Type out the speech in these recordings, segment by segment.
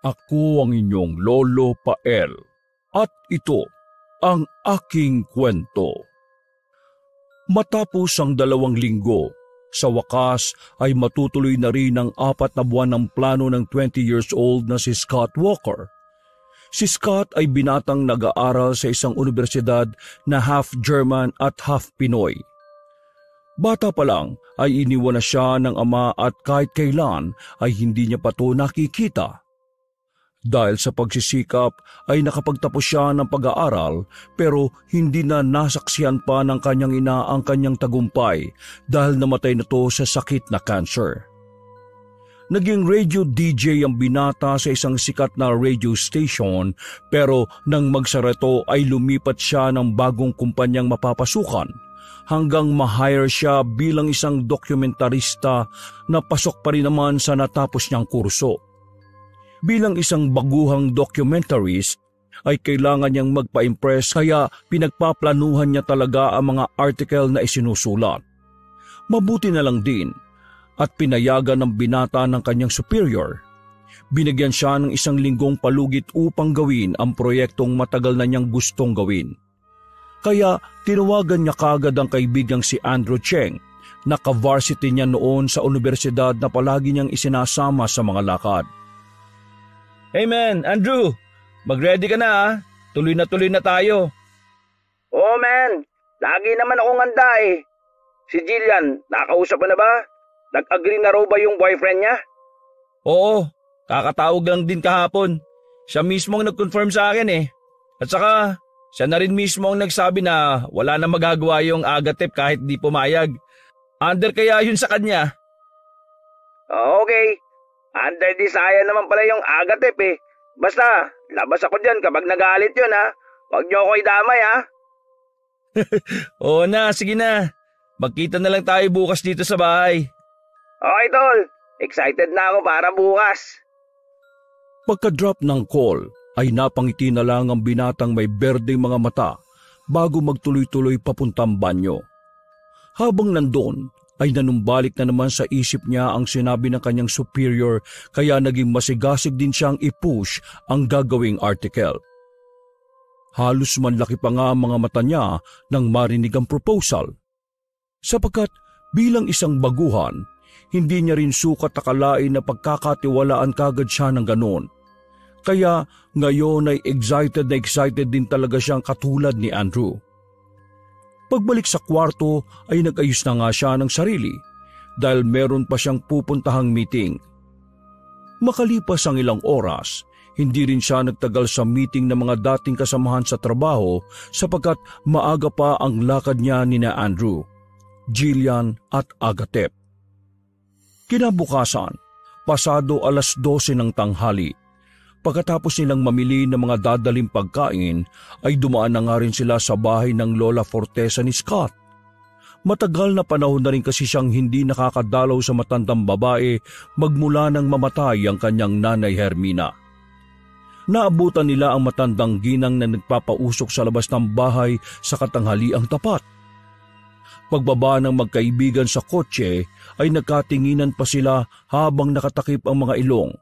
Ako ang inyong Lolo Pael at ito ang aking kwento. Matapos ang 2 linggo, sa wakas ay matutuloy na rin ang 4 na buwan ng plano ng 20 years old na si Scott Walker. Si Scott ay binatang nag-aaral sa isang universidad na half German at half Pinoy. Bata pa lang ay iniwan na siya ng ama at kahit kailan ay hindi niya pa ito nakikita. Dahil sa pagsisikap ay nakapagtapos siya ng pag-aaral pero hindi na nasaksihan pa ng kanyang ina ang kanyang tagumpay dahil namatay na ito sa sakit na cancer. Naging radio DJ ang binata sa isang sikat na radio station pero nang magsara ito ay lumipat siya ng bagong kumpanyang mapapasukan hanggang ma-hire siya bilang isang dokumentarista na pasok pa rin naman sa natapos niyang kurso. Bilang isang baguhang documentarist ay kailangan niyang magpa-impress kaya pinagpaplanuhan niya talaga ang mga article na isinusulat. Mabuti na lang din at pinayagan ng binata ng kanyang superior. Binigyan siya ng 1 linggong palugit upang gawin ang proyektong matagal na niyang gustong gawin. Kaya tinawagan niya kagad ang kaibigang si Andrew Cheng na ka-varsity niya noon sa universidad na palagi niyang isinasama sa mga lakad. Hey man, Andrew, mag-ready ka na ha? Tuloy na tayo. Oo man, lagi naman akong handa eh. Si Jillian, nakausap mo na ba? Nag-agree na raw ba yung boyfriend niya? Oo, kakatawag lang din kahapon. Siya mismo ang nag-confirm sa akin eh. At saka, siya na rin mismo ang nagsabi na wala na magagawa yung Agatep kahit di pumayag. Under kaya yun sa kanya. Okay. Under desire naman pala yung Agatep eh. Basta, labas ako dyan kapag nagalit yun ha. Huwag niyo ako idamay ha. Oo na, sige na. Magkita na lang tayo bukas dito sa bahay. Okay tol, excited na ako para bukas. Pagka-drop ng call ay napangiti na lang ang binatang may berdeng mga mata bago magtuloy-tuloy papuntang banyo. Habang nandun, ay nanumbalik na naman sa isip niya ang sinabi ng kanyang superior kaya naging masigasig din siyang i-push ang gagawing article. Halos manlaki pa nga ang mga mata niya nang marinig ang proposal. Sapagkat bilang isang baguhan, hindi niya rin sukat akalain na pagkakatiwalaan kagad siya ng ganon. Kaya ngayon ay excited din talaga siyang katulad ni Andrew. Pagbalik sa kwarto ay nag-ayos na nga siya ng sarili dahil meron pa siyang pupuntahang meeting. Makalipas ang ilang oras, hindi rin siya nagtagal sa meeting ng mga dating kasamahan sa trabaho sapagkat maaga pa ang lakad niya nina Andrew, Jillian at Agatep. Kinabukasan, pasado 12:00 ng tanghali. Pagkatapos nilang mamili ng mga dadaling pagkain, ay dumaan na nga rin sila sa bahay ng Lola Fortesa ni Scott. Matagal na panahon na rin kasi siyang hindi nakakadalaw sa matandang babae magmula nang mamatay ang kanyang nanay Hermina. Naabutan nila ang matandang ginang na nagpapausok sa labas ng bahay sa katanghaliang tapat. Pagbaba ng magkaibigan sa kotse ay nagkatinginan pa sila habang nakatakip ang mga ilong.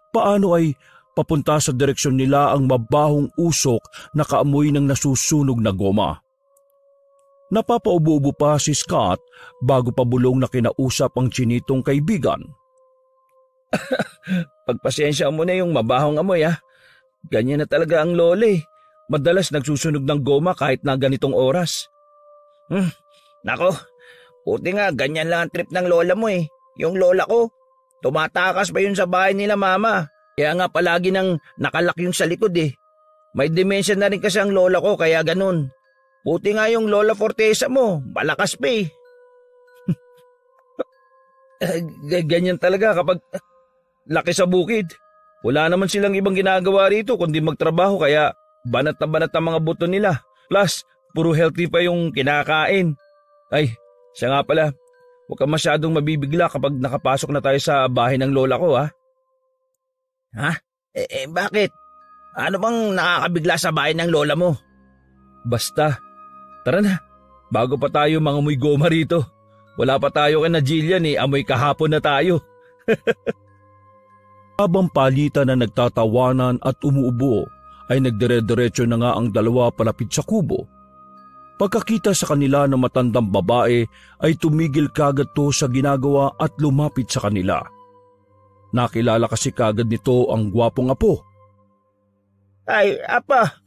Paano ay papunta sa direksyon nila ang mabahong usok na kaamoy ng nasusunog na goma. Napapaubo-ubo pa si Scott bago pa bulong na kinausap ang chinitong kaibigan. Pagpasensya mo na yung mabahong amoy ha. Ganyan na talaga ang lola eh. Madalas nagsusunog ng goma kahit na ganitong oras. Nako, buti nga ganyan lang ang trip ng lola mo eh. Yung lola ko, tumatakas pa yun sa bahay nila mama. Kaya nga palagi nang nakalak yung sa likod eh. May dementia na rin kasi ang lola ko kaya ganun. Buti nga yung Lola Fortesa mo, malakas pa eh. Ganyan talaga kapag laki sa bukid. Wala naman silang ibang ginagawa rito kundi magtrabaho kaya banat na banat ang mga buto nila. Plus, puro healthy pa yung kinakain. Ay, siya nga pala, huwag ka masyadong mabibigla kapag nakapasok na tayo sa bahay ng lola ko ha. Ha? Bakit? Ano bang nakakabigla sa bahay ng lola mo? Basta, tara na, bago pa tayo mangamoy goma rito. Wala pa tayo kay na Jillian eh, amoy kahapon na tayo. Habang palitan na nagtatawanan at umuubo, ay nagdire-diretso na nga ang dalawa palapit sa kubo. Pagkakita sa kanila ng matandang babae ay tumigil kagad to sa ginagawa at lumapit sa kanila. Nakilala kasi kagad nito ang gwapong apo. Ay, apa.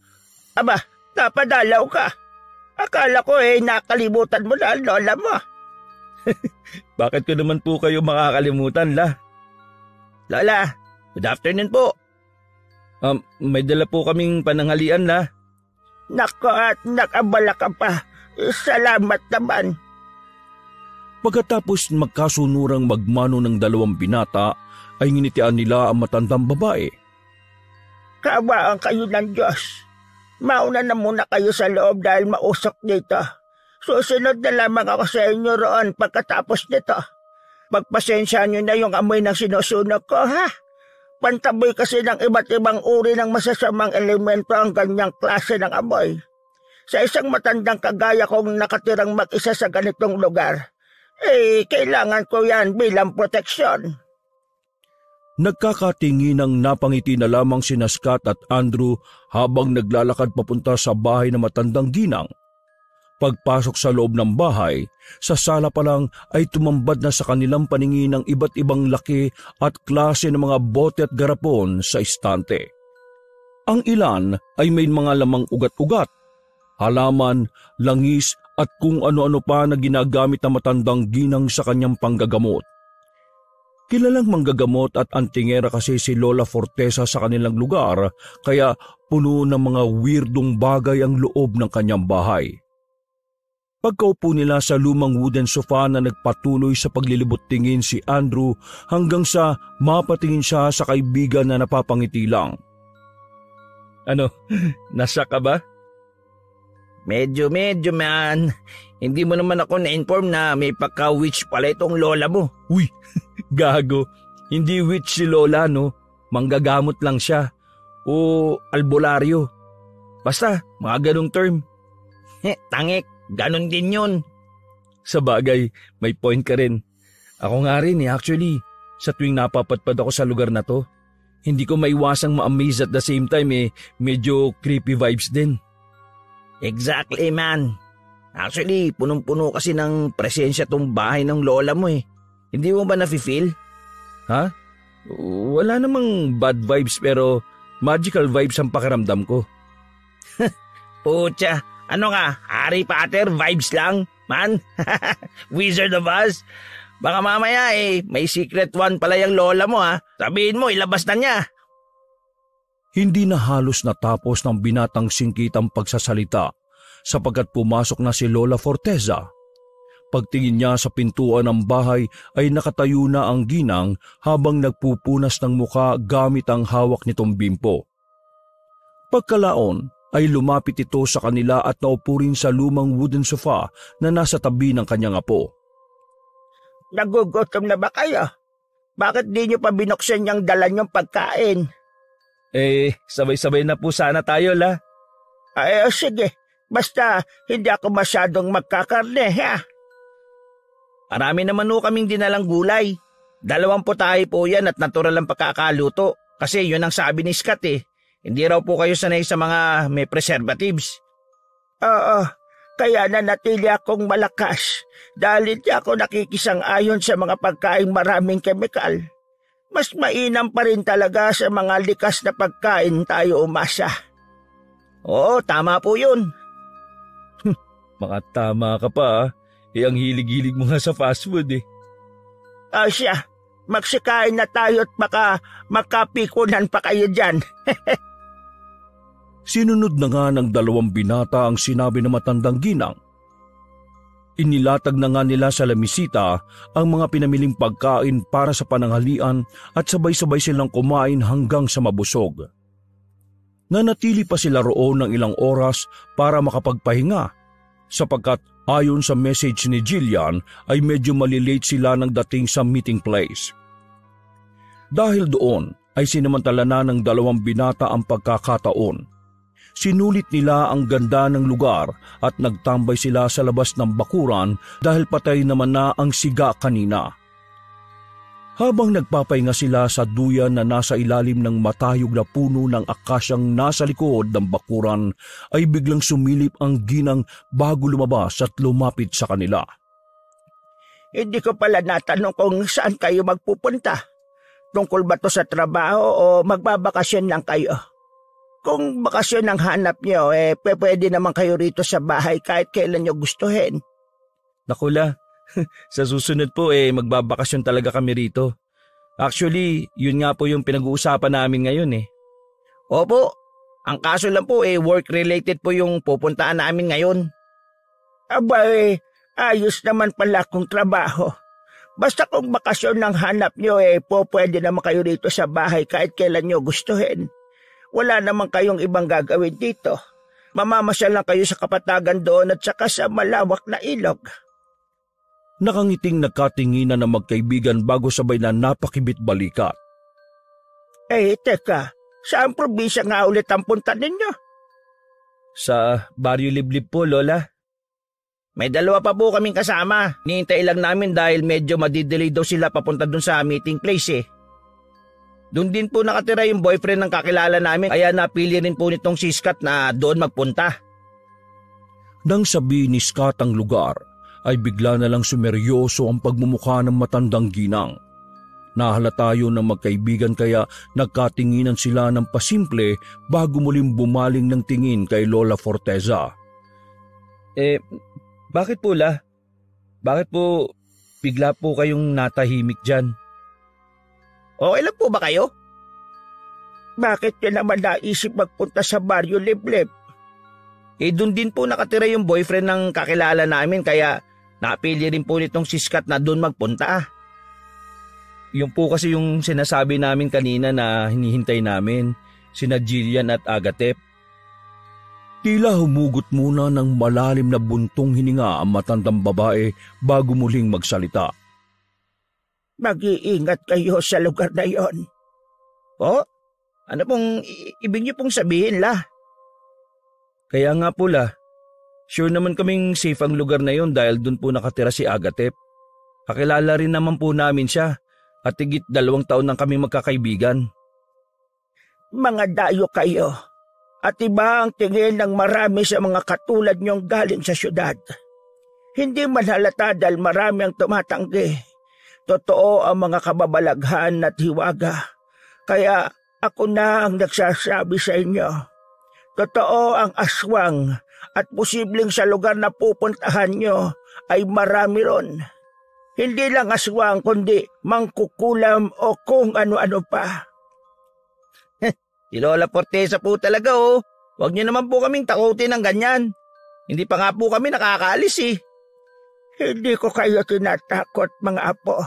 Aba, napadalaw ka. Akala ko nakalimutan mo na ang lola mo. Bakit ko naman po kayo makakalimutan, La? Lola, good afternoon po. May dala po kaming pananghalian, La. Nako at nakabala ka pa. Salamat naman. Pagkatapos magkasunurang magmano ng dalawang binata, ay nginitian nila ang matandang babae. Kaawaan kayo ng Diyos. Mauna na muna kayo sa loob dahil mausok dito. Susunod na lamang ako sa inyo roon pagkatapos nito. Pagpasensya nyo na yung amoy ng sinusunog ko, ha? Pantaboy kasi ng iba't ibang uri ng masasamang elemento ang ganyang klase ng amoy. Sa isang matandang kagaya kong nakatirang mag-isa sa ganitong lugar, kailangan ko yan bilang proteksyon. Nagkakatinginang napangiti na lamang sina Scott at Andrew habang naglalakad papunta sa bahay ng matandang ginang. Pagpasok sa loob ng bahay, sa sala pa lang ay tumambad na sa kanilang paningin ang iba't ibang laki at klase ng mga bote at garapon sa istante. Ang ilan ay may mga lamang ugat-ugat, halaman, langis at kung ano-ano pa na ginagamit ng matandang ginang sa kanyang panggagamot. Kilalang manggagamot at antingera kasi si Lola Forteza sa kanilang lugar, kaya puno ng mga weirdong bagay ang loob ng kanyang bahay. Pagkaupo nila sa lumang wooden sofa na nagpatuloy sa paglilibot tingin si Andrew hanggang sa mapatingin siya sa kaibigan na napapangiti lang. Ano, nasa ka ba? Medyo man. Hindi mo naman ako na-inform na may pagka-witch pala itong lola mo. Uy, gago. Hindi witch si Lola, no? Manggagamot lang siya. O albularyo. Basta, mga ganong term. Tangik, ganon din yun. Sa bagay, may point ka rin. Ako nga rin actually. Sa tuwing napapatpad ako sa lugar na to, hindi ko maiwasang ma-amaze at the same time medyo creepy vibes din. Exactly, man. Actually, punong-puno kasi ng presensya tong bahay ng lola mo. Hindi mo ba nafe-feel? Ha? Wala namang bad vibes pero magical vibes ang pakiramdam ko. Pucha, ano nga, Harry Potter vibes lang, man? Wizard of Oz? Baka mamaya may secret one pala yung lola mo, ha? Sabihin mo, ilabas na niya. Hindi na halos natapos ng binatang singkitang pagsasalita sapagkat pumasok na si Lola Forteza. Pagtingin niya sa pintuan ng bahay ay nakatayo na ang ginang habang nagpupunas ng muka gamit ang hawak nitong bimpo. Pagkalaon ay lumapit ito sa kanila at naupo rin sa lumang wooden sofa na nasa tabi ng kanyang apo. Nagugutom na ba kayo? Bakit di nyo pa binuksan yung dala nyong pagkain? Sabay-sabay na po sana tayo, La. Sige. Basta hindi ako masyadong magkakarne, ha? Marami naman ho kaming dinalang gulay. 2 tayo po yan at natural ang pagkakaluto. Kasi yun ang sabi ni Scott Hindi raw po kayo sanay sa mga may preservatives. Oo, kaya nanatili akong malakas dahil hindi ako nakikisang-ayon sa mga pagkaing maraming kemikal. Mas mainam pa rin talaga sa mga likas na pagkain tayo umasa. Oo, tama po yun. Baka tama ka pa ang hilig-hilig mo nga sa fast food Siya, magsikain na tayo at baka makapikunan pa kayo dyan. Sinunod na nga ng 2 binata ang sinabi ng matandang ginang. Inilatag na nga nila sa lamisita ang mga pinamiling pagkain para sa pananghalian at sabay-sabay silang kumain hanggang sa mabusog. Nanatili pa sila roon ng ilang oras para makapagpahinga sapagkat ayon sa message ni Jillian ay medyo malilate sila ng dating sa meeting place. Dahil doon ay sinamantala na ng 2 binata ang pagkakataon. Sinulit nila ang ganda ng lugar at nagtambay sila sa labas ng bakuran dahil patay naman na ang siga kanina. Habang nagpapahinga sila sa duyan na nasa ilalim ng matayog na puno ng akasyang nasa likod ng bakuran, ay biglang sumilip ang ginang bago lumabas at lumapit sa kanila. Hindi ko pala natanong kung saan kayo magpupunta. Tungkol ba to sa trabaho o magbabakasyon lang kayo? Kung bakasyon ang hanap nyo, pwede naman kayo rito sa bahay kahit kailan nyo gustuhin. Nakula, sa susunod po magbabakasyon talaga kami rito. Actually, yun nga po yung pinag-uusapan namin ngayon eh. Opo, ang kaso lang po work-related po yung pupuntaan namin ngayon. Aba ayos naman pala kung trabaho. Basta kung bakasyon ng hanap nyo pwede naman kayo rito sa bahay kahit kailan nyo gustuhin. Wala naman kayong ibang gagawin dito. Mamamasyal lang kayo sa kapatagan doon at saka sa malawak na ilog. Nakangiting nagkatinginan ng magkaibigan bago sabay na napakibit balikat. Teka, saan probinsya nga ulit ang punta ninyo? Sa Baryo Liblib po, Lola. May dalawa pa po kaming kasama. Nihintay lang namin dahil medyo madidelay daw sila papunta dun sa meeting place Doon din po nakatira yung boyfriend ng kakilala namin kaya napili rin po nitong si Scott na doon magpunta. Nang sabi ni Scott ang lugar, ay bigla na lang sumeryoso ang pagmumukha ng matandang ginang. Nahalata yun ng magkaibigan kaya nagkatinginan sila ng pasimple bago muling bumaling ng tingin kay Lola Forteza. Bakit po La? Bakit po bigla po kayong natahimik dyan? Okay lang po ba kayo? Bakit nyo naman naisip magpunta sa Baryo Liblib? Doon din po nakatira yung boyfriend ng kakilala namin kaya napili rin po nitong si Scott na doon magpunta. Yung po kasi yung sinasabi namin kanina na hinihintay namin, sina Jillian at Agatep. Tila humugot muna ng malalim na buntong hininga ang matandang babae bago muling magsalita. Mag-iingat kayo sa lugar na yon. Po? Ano pong ibig niyo pong sabihin, La? Kaya nga po, La. Sure naman kaming safe ang lugar na yon dahil doon po nakatira si Agatep. Kakilala rin naman po namin siya at higit 2 taon nang kami magkakaibigan. Mga dayo kayo at iba ang tingin ng marami sa mga katulad niyong galing sa syudad. Hindi man halata dahil marami ang tumatanggi. Totoo ang mga kababalaghan at hiwaga. Kaya ako na ang nagsasabi sa inyo. Totoo ang aswang at posibleng sa lugar na pupuntahan nyo ay marami ron. Hindi lang aswang kundi mangkukulam o kung ano-ano pa. Si Lola Forteza po talaga Huwag niyo naman po kaming takutin ng ganyan. Hindi pa nga po kami nakakaalis Hindi ko kayo tinatakot, mga apo.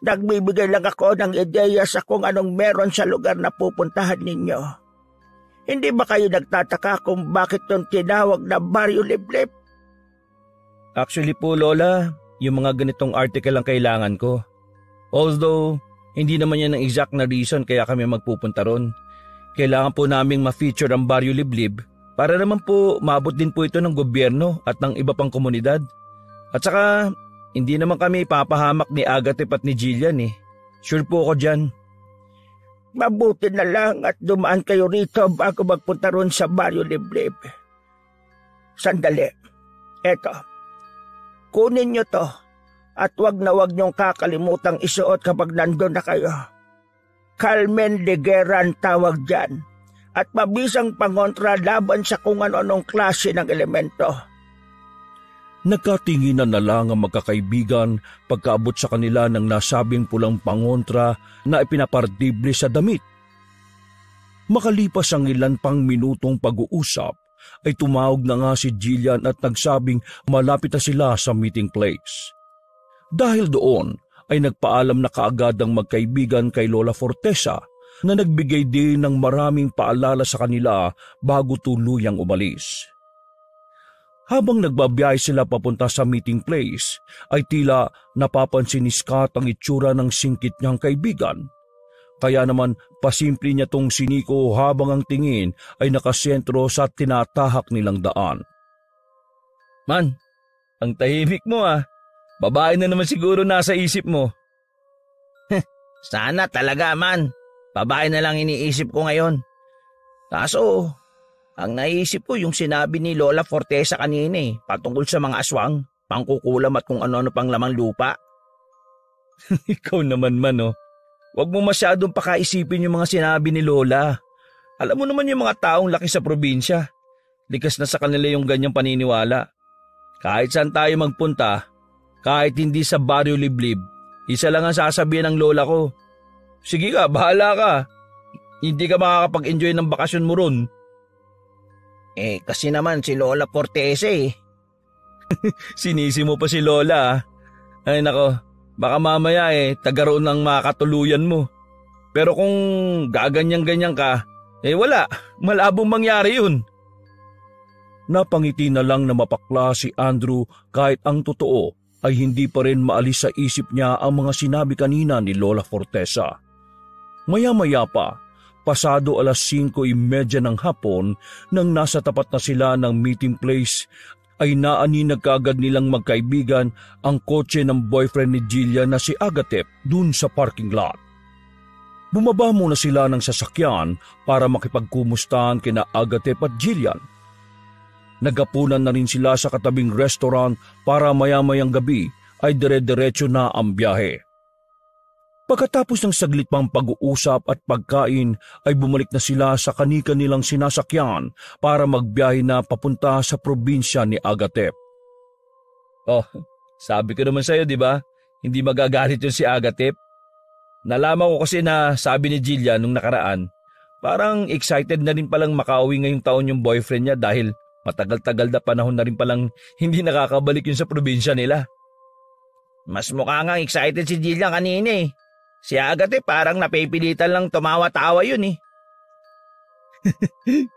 Nagbibigay lang ako ng ideya sa kung anong meron sa lugar na pupuntahan ninyo. Hindi ba kayo nagtataka kung bakit itong tinawag na Baryo Liblib? Actually po, Lola, yung mga ganitong article ang kailangan ko. Although, hindi naman yan ang exact na reason kaya kami magpupunta ron. Kailangan po naming ma-feature ang Baryo Liblib para naman po maabot din po ito ng gobyerno at ng iba pang komunidad. At saka, hindi naman kami papahamak ni Agatep at ni Jillian Sure po ako dyan. Mabuti na lang at dumaan kayo rito bago magpunta ron sa Baryo Liblib. Sandali. Eto. Kunin nyo to at wag na wag nyong kakalimutang isuot kapag nandun na kayo. Carmen de Guerra ang tawag dyan at mabisang pangontra laban sa kung ano-anong klase ng elemento. Nagkatinginan na lang ang magkakaibigan pagkaabot sa kanila ng nasabing pulang pangontra na ipinapardible sa damit. Makalipas ang ilan pang minutong pag-uusap, ay tumawag na nga si Jillian at nagsabing malapit na sila sa meeting place. Dahil doon ay nagpaalam na kaagad ang magkaibigan kay Lola Forteza na nagbigay din ng maraming paalala sa kanila bago tuluyang umalis. Habang nagbabiyahe sila papunta sa meeting place, ay tila napapansin ni Scott ang itsura ng singkit niyang kaibigan. Kaya naman pasimple niya tong siniko habang ang tingin ay nakasentro sa tinatahak nilang daan. Man, ang tahimik mo Babae na naman siguro nasa isip mo. Sana talaga man. Babae na lang iniisip ko ngayon. Kaso, ang naisip ko yung sinabi ni Lola Fortesa kanina patungkol sa mga aswang, pangkukulam at kung ano-ano pang lamang lupa. Ikaw naman man Huwag mo masyadong pakaisipin yung mga sinabi ni Lola. Alam mo naman yung mga taong laki sa probinsya. Likas na sa kanila yung ganyang paniniwala. Kahit saan tayo magpunta, kahit hindi sa Baryo Liblib, isa lang ang sasabihin ng lola ko. Sige ka, bahala ka. Hindi ka makakapag-enjoy ng bakasyon mo ron. Kasi naman si Lola Fortesa Sinisi mo pa si Lola. Ay nako, baka mamaya tagaroon ng makatuluyan mo. Pero kung gaganyan-ganyan ka, wala, malabong mangyari yun. Napangiti na lang na mapakla si Andrew kahit ang totoo ay hindi pa rin maalis sa isip niya ang mga sinabi kanina ni Lola Fortesa. Maya-maya pa, pasado 5:30 ng hapon nang nasa tapat na sila ng meeting place ay naaninag kaagad nilang magkaibigan ang kotse ng boyfriend ni Jillian na si Agatep dun sa parking lot. Bumaba muna sila ng sasakyan para makipagkumustahan kina Agatep at Jillian. Nagapunan na rin sila sa katabing restaurant para maya-mayang gabi ay dire-diretso na ang biyahe. Pagkatapos ng saglit pang pag-uusap at pagkain ay bumalik na sila sa kani-kanilang sinasakyan para magbiyahe na papunta sa probinsya ni Agatep. Sabi ko naman sa'yo, di ba? Hindi magagalit yun si Agatep. Nalaman ko kasi na sabi ni Jillian nung nakaraan, parang excited na rin palang makauwi ngayong taon yung boyfriend niya dahil matagal-tagal na panahon na rin palang hindi nakakabalik yun sa probinsya nila. Mas mukha nga excited si Jillian kanina Si Agatep parang napipilitan lang tumawa-tawa yun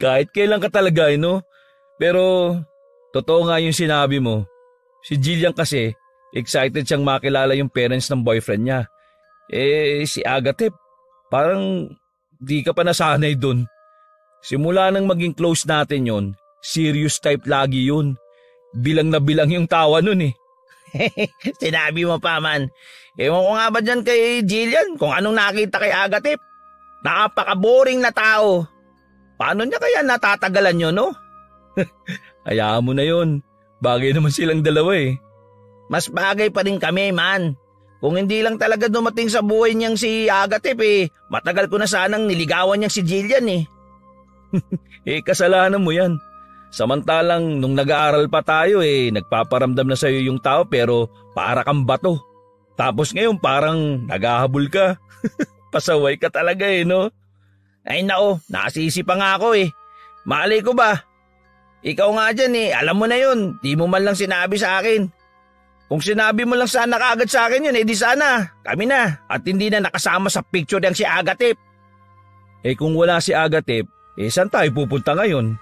Kahit kailan ka talaga Pero totoo nga yung sinabi mo. Si Jillian kasi excited siyang makilala yung parents ng boyfriend niya. Si Agatep parang di ka pa nasanay dun. Simula nang maging close natin yon, serious type lagi yun. Bilang na bilang yung tawa nun Sinabi mo pa man. Ewan ko nga ba dyan kay Jillian kung anong nakita kay Agatep. Napaka-boring na tao. Paano niya kaya natatagalan yun, Hayaan mo na yun. Bagay naman silang dalawa Mas bagay pa rin kami, man. Kung hindi lang talaga dumating sa buhay niyang si Agatep matagal ko na sanang niligawan niyang si Jillian Kasalanan mo yan. Samantalang nung nag-aaral pa tayo nagpaparamdam na sa'yo yung tao pero para kang bato. Tapos ngayon parang naghahabol ka. Pasaway ka talaga no? Ay nako, nakasisi pa nga ako Malay ko ba? Ikaw nga dyan alam mo na yun. Di mo man lang sinabi sa akin. Kung sinabi mo lang sana kaagad sa akin yun di sana. Kami na. At hindi na nakasama sa picture yang si Agatep. Kung wala si Agatep, saan tayo pupunta ngayon?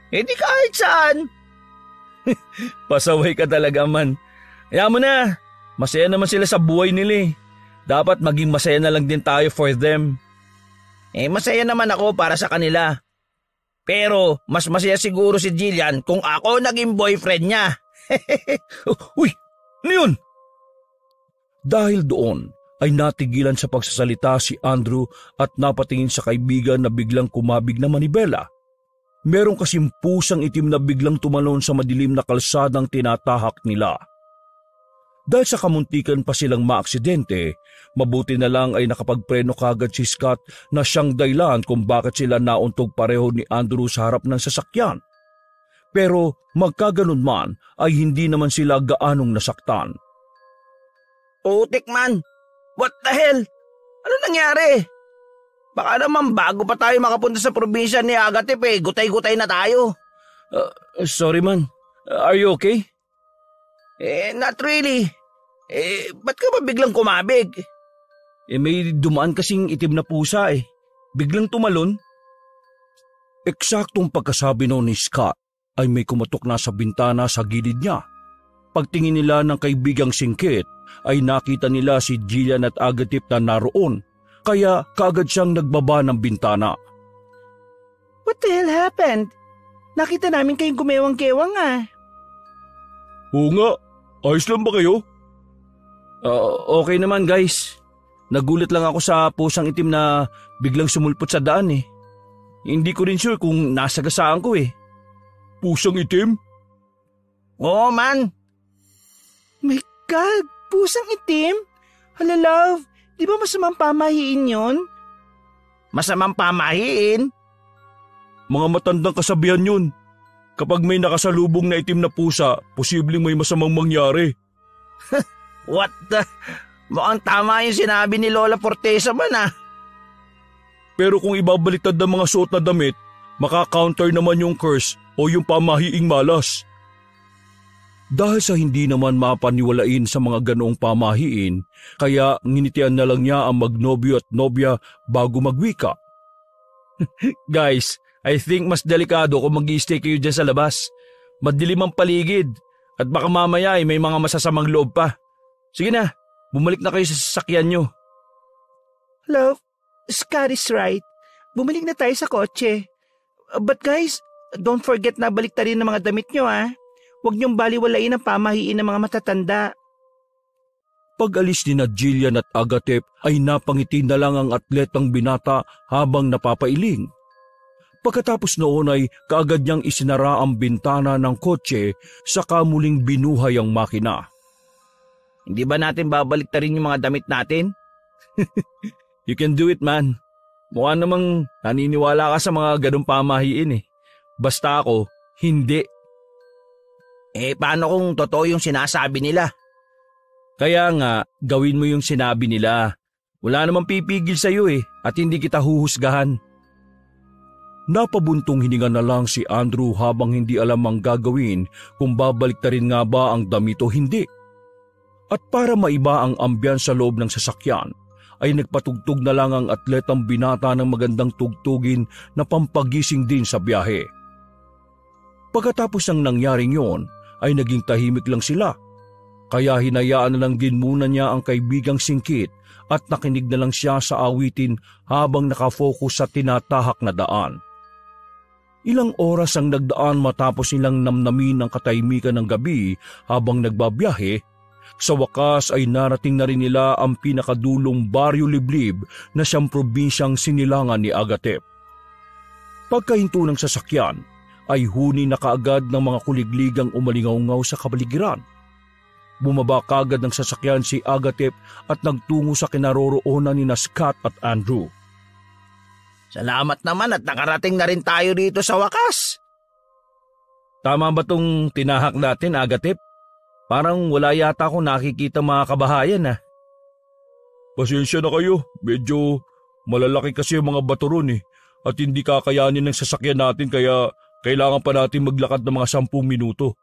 Di kahit saan. Pasaway ka talaga man. Kaya mo na. Masaya naman sila sa buhay nila Dapat maging masaya na lang din tayo for them. Masaya naman ako para sa kanila. Pero mas masaya siguro si Jillian kung ako naging boyfriend niya. Uy! Ano yun? Dahil doon ay natigilan sa pagsasalita si Andrew at napatingin sa kaibigan na biglang kumabig na manibela. Meron kasing pusang itim na biglang tumalon sa madilim na kalsadang tinatahak nila. Dahil sa kamuntikan pa silang maaksidente, mabuti na lang ay nakapagpreno kagad si Scott na siyang dahilan kung bakit sila nauntog pareho ni Andrew sa harap ng sasakyan. Pero magkaganon man ay hindi naman sila gaanong nasaktan. Putik man! What the hell? Ano nangyari? Baka naman bago pa tayo makapunta sa probinsya ni Agatep gutay-gutay na tayo. Sorry man, are you okay? Not really. Ba't ka ba biglang kumabig? May dumaan kasing itim na pusa Biglang tumalon. Eksaktong pagkasabi noon ni Scott ay may kumatok na sa bintana sa gilid niya. Pagtingin nila ng kaibigang singkit ay nakita nila si Jillian at Agatep na naroon. Kaya kaagad siyang nagbaba ng bintana. What the hell happened? Nakita namin kayong kumewang-kewang Oo nga. Ayos lang ba kayo? Okay naman guys. Nagulat lang ako sa pusang itim na biglang sumulpot sa daan eh. Hindi ko rin sure kung nasagasaan ko eh. Pusang itim? Oo man. My God, pusang itim? Hala love, di ba masamang pamahiin yon? Masamang pamahiin? Mga matandang kasabihan yun. Kapag may nakasalubong na itim na pusa, posibleng may masamang mangyari. What the? Mukhang tama yung sinabi ni Lola Fortesa man ah. Pero kung ibabaliktad ang mga suot na damit, maka-counter naman yung curse o yung pamahiing malas. Dahil sa hindi naman mapaniwalain sa mga ganoong pamahiin, kaya nginitian na lang niya ang magnobyo at nobya bago magwika. Guys, I think mas delikado kung mag-i-stay kayo dyan sa labas. Madilim ang paligid at baka mamaya ay may mga masasamang loob pa. Sige na, bumalik na kayo sa sasakyan nyo. Love, Scott is right. Bumalik na tayo sa kotse. But guys, don't forget na baliktarin ang mga damit nyo ah. Huwag niyong baliwalain ang pamahiin ng mga matatanda. Pag-alis ni na Jillian at Agatep ay napangiti na lang ang atletang binata habang napapailing. Pagkatapos noon ay kaagad niyang isinara ang bintana ng kotse saka muling binuhay ang makina. Hindi ba natin babaliktarin yung mga damit natin? You can do it man. Mukha namang naniniwala ka sa mga ganong pamahiin eh. Basta ako, hindi. Paano kung totoo yung sinasabi nila? Kaya nga, gawin mo yung sinabi nila. Wala namang pipigil sa'yo eh at hindi kita huhusgahan. Napabuntong hininga na lang si Andrew habang hindi alam ang gagawin kung babaliktarin nga ba ang damit o hindi. At para maiba ang ambyan sa loob ng sasakyan, ay nagpatugtog na lang ang atletang binata ng magandang tugtugin na pampagising din sa biyahe. Pagkatapos ng nangyaring yon, ay naging tahimik lang sila. Kaya hinayaan na lang din muna niya ang kaibigang singkit at nakinig na lang siya sa awitin habang nakafocus sa tinatahak na daan. Ilang oras ang nagdaan matapos nilang namnamin ang katahimikan ng gabi habang nagbabiyahe. Sa wakas ay narating na rin nila ang pinakadulong Baryo Liblib na siyang probinsyang sinilangan ni Agatep. Pagkahinto ng sasakyan, ay huni na kaagad ng mga kuligligang umalingaw-ngaw sa kabaligiran. Bumaba kaagad ng sasakyan si Agatep at nagtungo sa kinaroroonan ni Scott at Andrew. Salamat naman at nakarating na rin tayo dito sa wakas. Tama ba tong tinahak natin, Agatep? Parang wala yata akong nakikita mga kabahayan ah. Pasensya na kayo, medyo malalaki kasi yung mga bato ron at hindi kakayanin ng sasakyan natin kaya kailangan pa natin maglakad ng mga 10 minuto.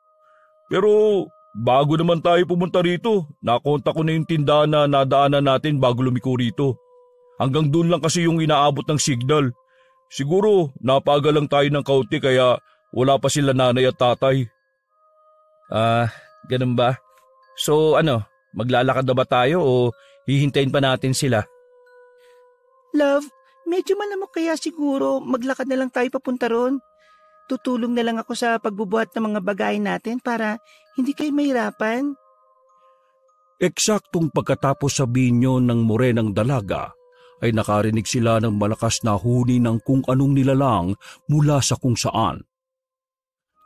Pero bago naman tayo pumunta rito, nakontak ko na yung tindahan na nadaanan natin bago lumiko rito. Hanggang doon lang kasi yung inaabot ng signal. Siguro napaga lang tayo ng kaunti kaya wala pa sila nanay at tatay. Ganun ba? So maglalakad na ba tayo o hihintayin pa natin sila? Love, medyo malamok kaya siguro maglakad na lang tayo papunta ron. Tutulong na lang ako sa pagbubuhat ng mga bagay natin para hindi kayo mahirapan. Eksaktong pagkatapos sabihin nyo ng morenang dalaga, ay nakarinig sila ng malakas na huni ng kung anong nilalang mula sa kung saan.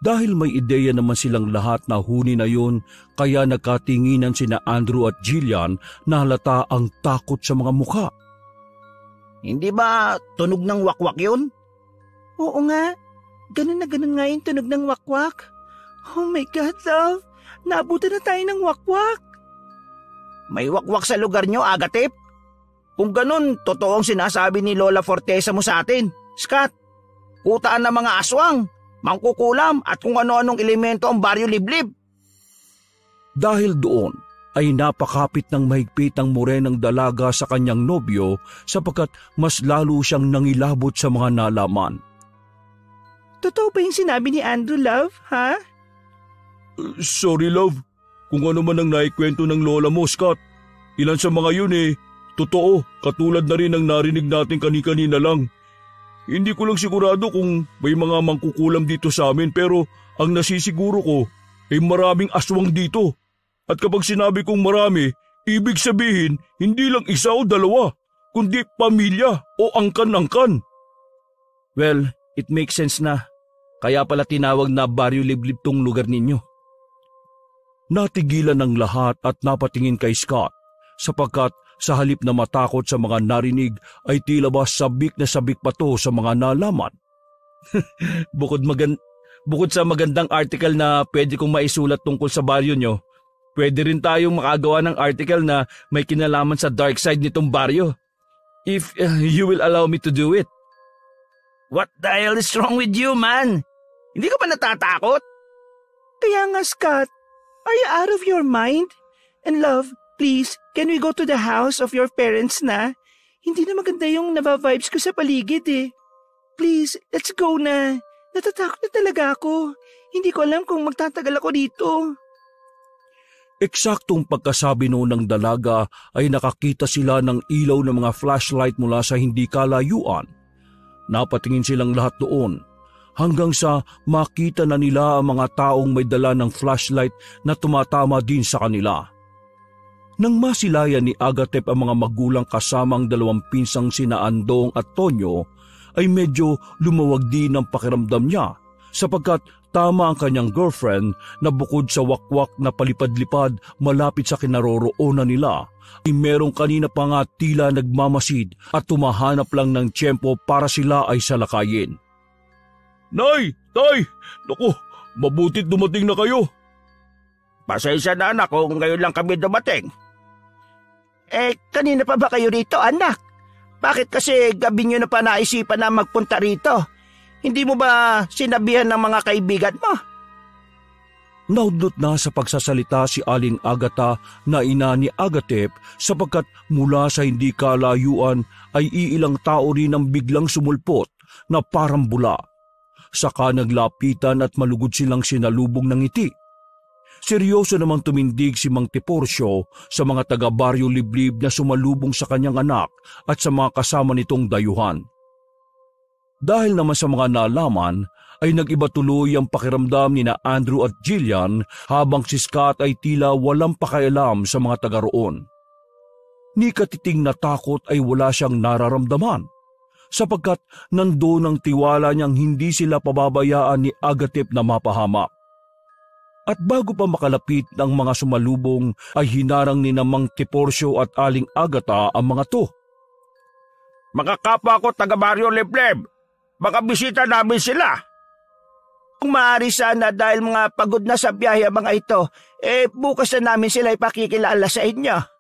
Dahil may ideya naman silang lahat na huni na yun, kaya nagkatinginan sina Andrew at Jillian na halata ang takot sa mga mukha. Hindi ba tunog ng wakwak yun? Oo nga. Ganun na ganun nga yung tunog ng wakwak. Oh my God, love. Naabutan na tayo ng wakwak. May wakwak sa lugar nyo, Agatep? Kung ganun, totoo ang sinasabi ni Lola Fortesa mo sa atin. Scott, kutaan ng mga aswang, mangkukulam at kung ano-anong elemento ang Baryo Liblib. Dahil doon ay napakapit ng mahigpit ang morenang dalaga sa kanyang nobyo sapagkat mas lalo siyang nangilabot sa mga nalaman. Totoo ba yung sinabi ni Andrew, love, ha? Sorry, love. Kung ano man ang naikwento ng lola mo, Scott. Ilan sa mga yun totoo, katulad na rin ang narinig natin kani-kanina lang. Hindi ko lang sigurado kung may mga mangkukulam dito sa amin pero ang nasisiguro ko ay maraming aswang dito. At kapag sinabi kong marami, Ibig sabihin, hindi lang isa o dalawa, kundi pamilya o angkan-angkan. Well, it makes sense na. Kaya pala tinawag na Baryo Liblib tong lugar ninyo. Natigilan ng lahat at napatingin kay Scott sapagkat sa halip na matakot sa mga narinig ay tila ba sabik na sabik pa to sa mga nalaman. Bukod sa magandang article na pwede kong maisulat tungkol sa baryo nyo, pwede rin tayong makagawa ng article na may kinalaman sa dark side nitong baryo. If you will allow me to do it. What the hell is wrong with you, man? Hindi ka ba natatakot? Kaya nga, Scott, are you out of your mind? And love, please, can we go to the house of your parents na? Hindi na maganda yung nava-vibes ko sa paligid eh. Please, let's go na. Natatakot na talaga ako. Hindi ko alam kung magtatagal ako dito. Eksaktong pagkasabi noon ng dalaga ay nakakita sila ng ilaw ng mga flashlight mula sa hindi kalayuan. Napatingin silang lahat doon hanggang sa makita na nila ang mga taong may dala ng flashlight na tumatama din sa kanila. Nang masilayan ni Agatep ang mga magulang kasamang dalawang pinsang sina Andong at Tonyo, ay medyo lumawag din ang pakiramdam niya sapagkat tama ang kanyang girlfriend na bukod sa wakwak na palipad-lipad malapit sa kinaroroonan nila, ay merong kanina pa nga tila nagmamasid at tumahanap lang ng tiyempo para sila ay salakayin. Nay! Tay! Naku, mabutit dumating na kayo. Pasensya na anak kung ngayon lang kami dumating. Kanina pa ba kayo rito, anak? Bakit kasi gabi nyo na pa naisipan na magpunta rito? Hindi mo ba sinabihan ng mga kaibigan mo? Naudlot na sa pagsasalita si Aling Agata na ina ni Agatep sapagkat mula sa hindi kalayuan ay iilang tao rin ang biglang sumulpot na parang bula. Saka naglapitan at malugod silang sinalubong ng ngiti. Seryoso namang tumindig si Mang Tiporcio sa mga taga-Baryo Liblib na sumalubong sa kanyang anak at sa mga kasama nitong dayuhan. Dahil naman sa mga nalaman, ay nag-iba tuloy ang pakiramdam ni na Andrew at Jillian habang si Scott ay tila walang pakialam sa mga taga roon. Ni katiting na takot ay wala siyang nararamdaman sapagkat nandoon ang tiwala niyang hindi sila pababayaan ni Agatep na mapahamak. At bago pa makalapit ng mga sumalubong ay hinarang ni Mang Tiporcio at Aling Agata ang mga to. Mga kapwa ko taga Baryo Liblib, baka bisita namin sila. Kung maaari sana dahil mga pagod na sa biyahe ang mga ito, bukas na namin sila ipakikilala sa inyo.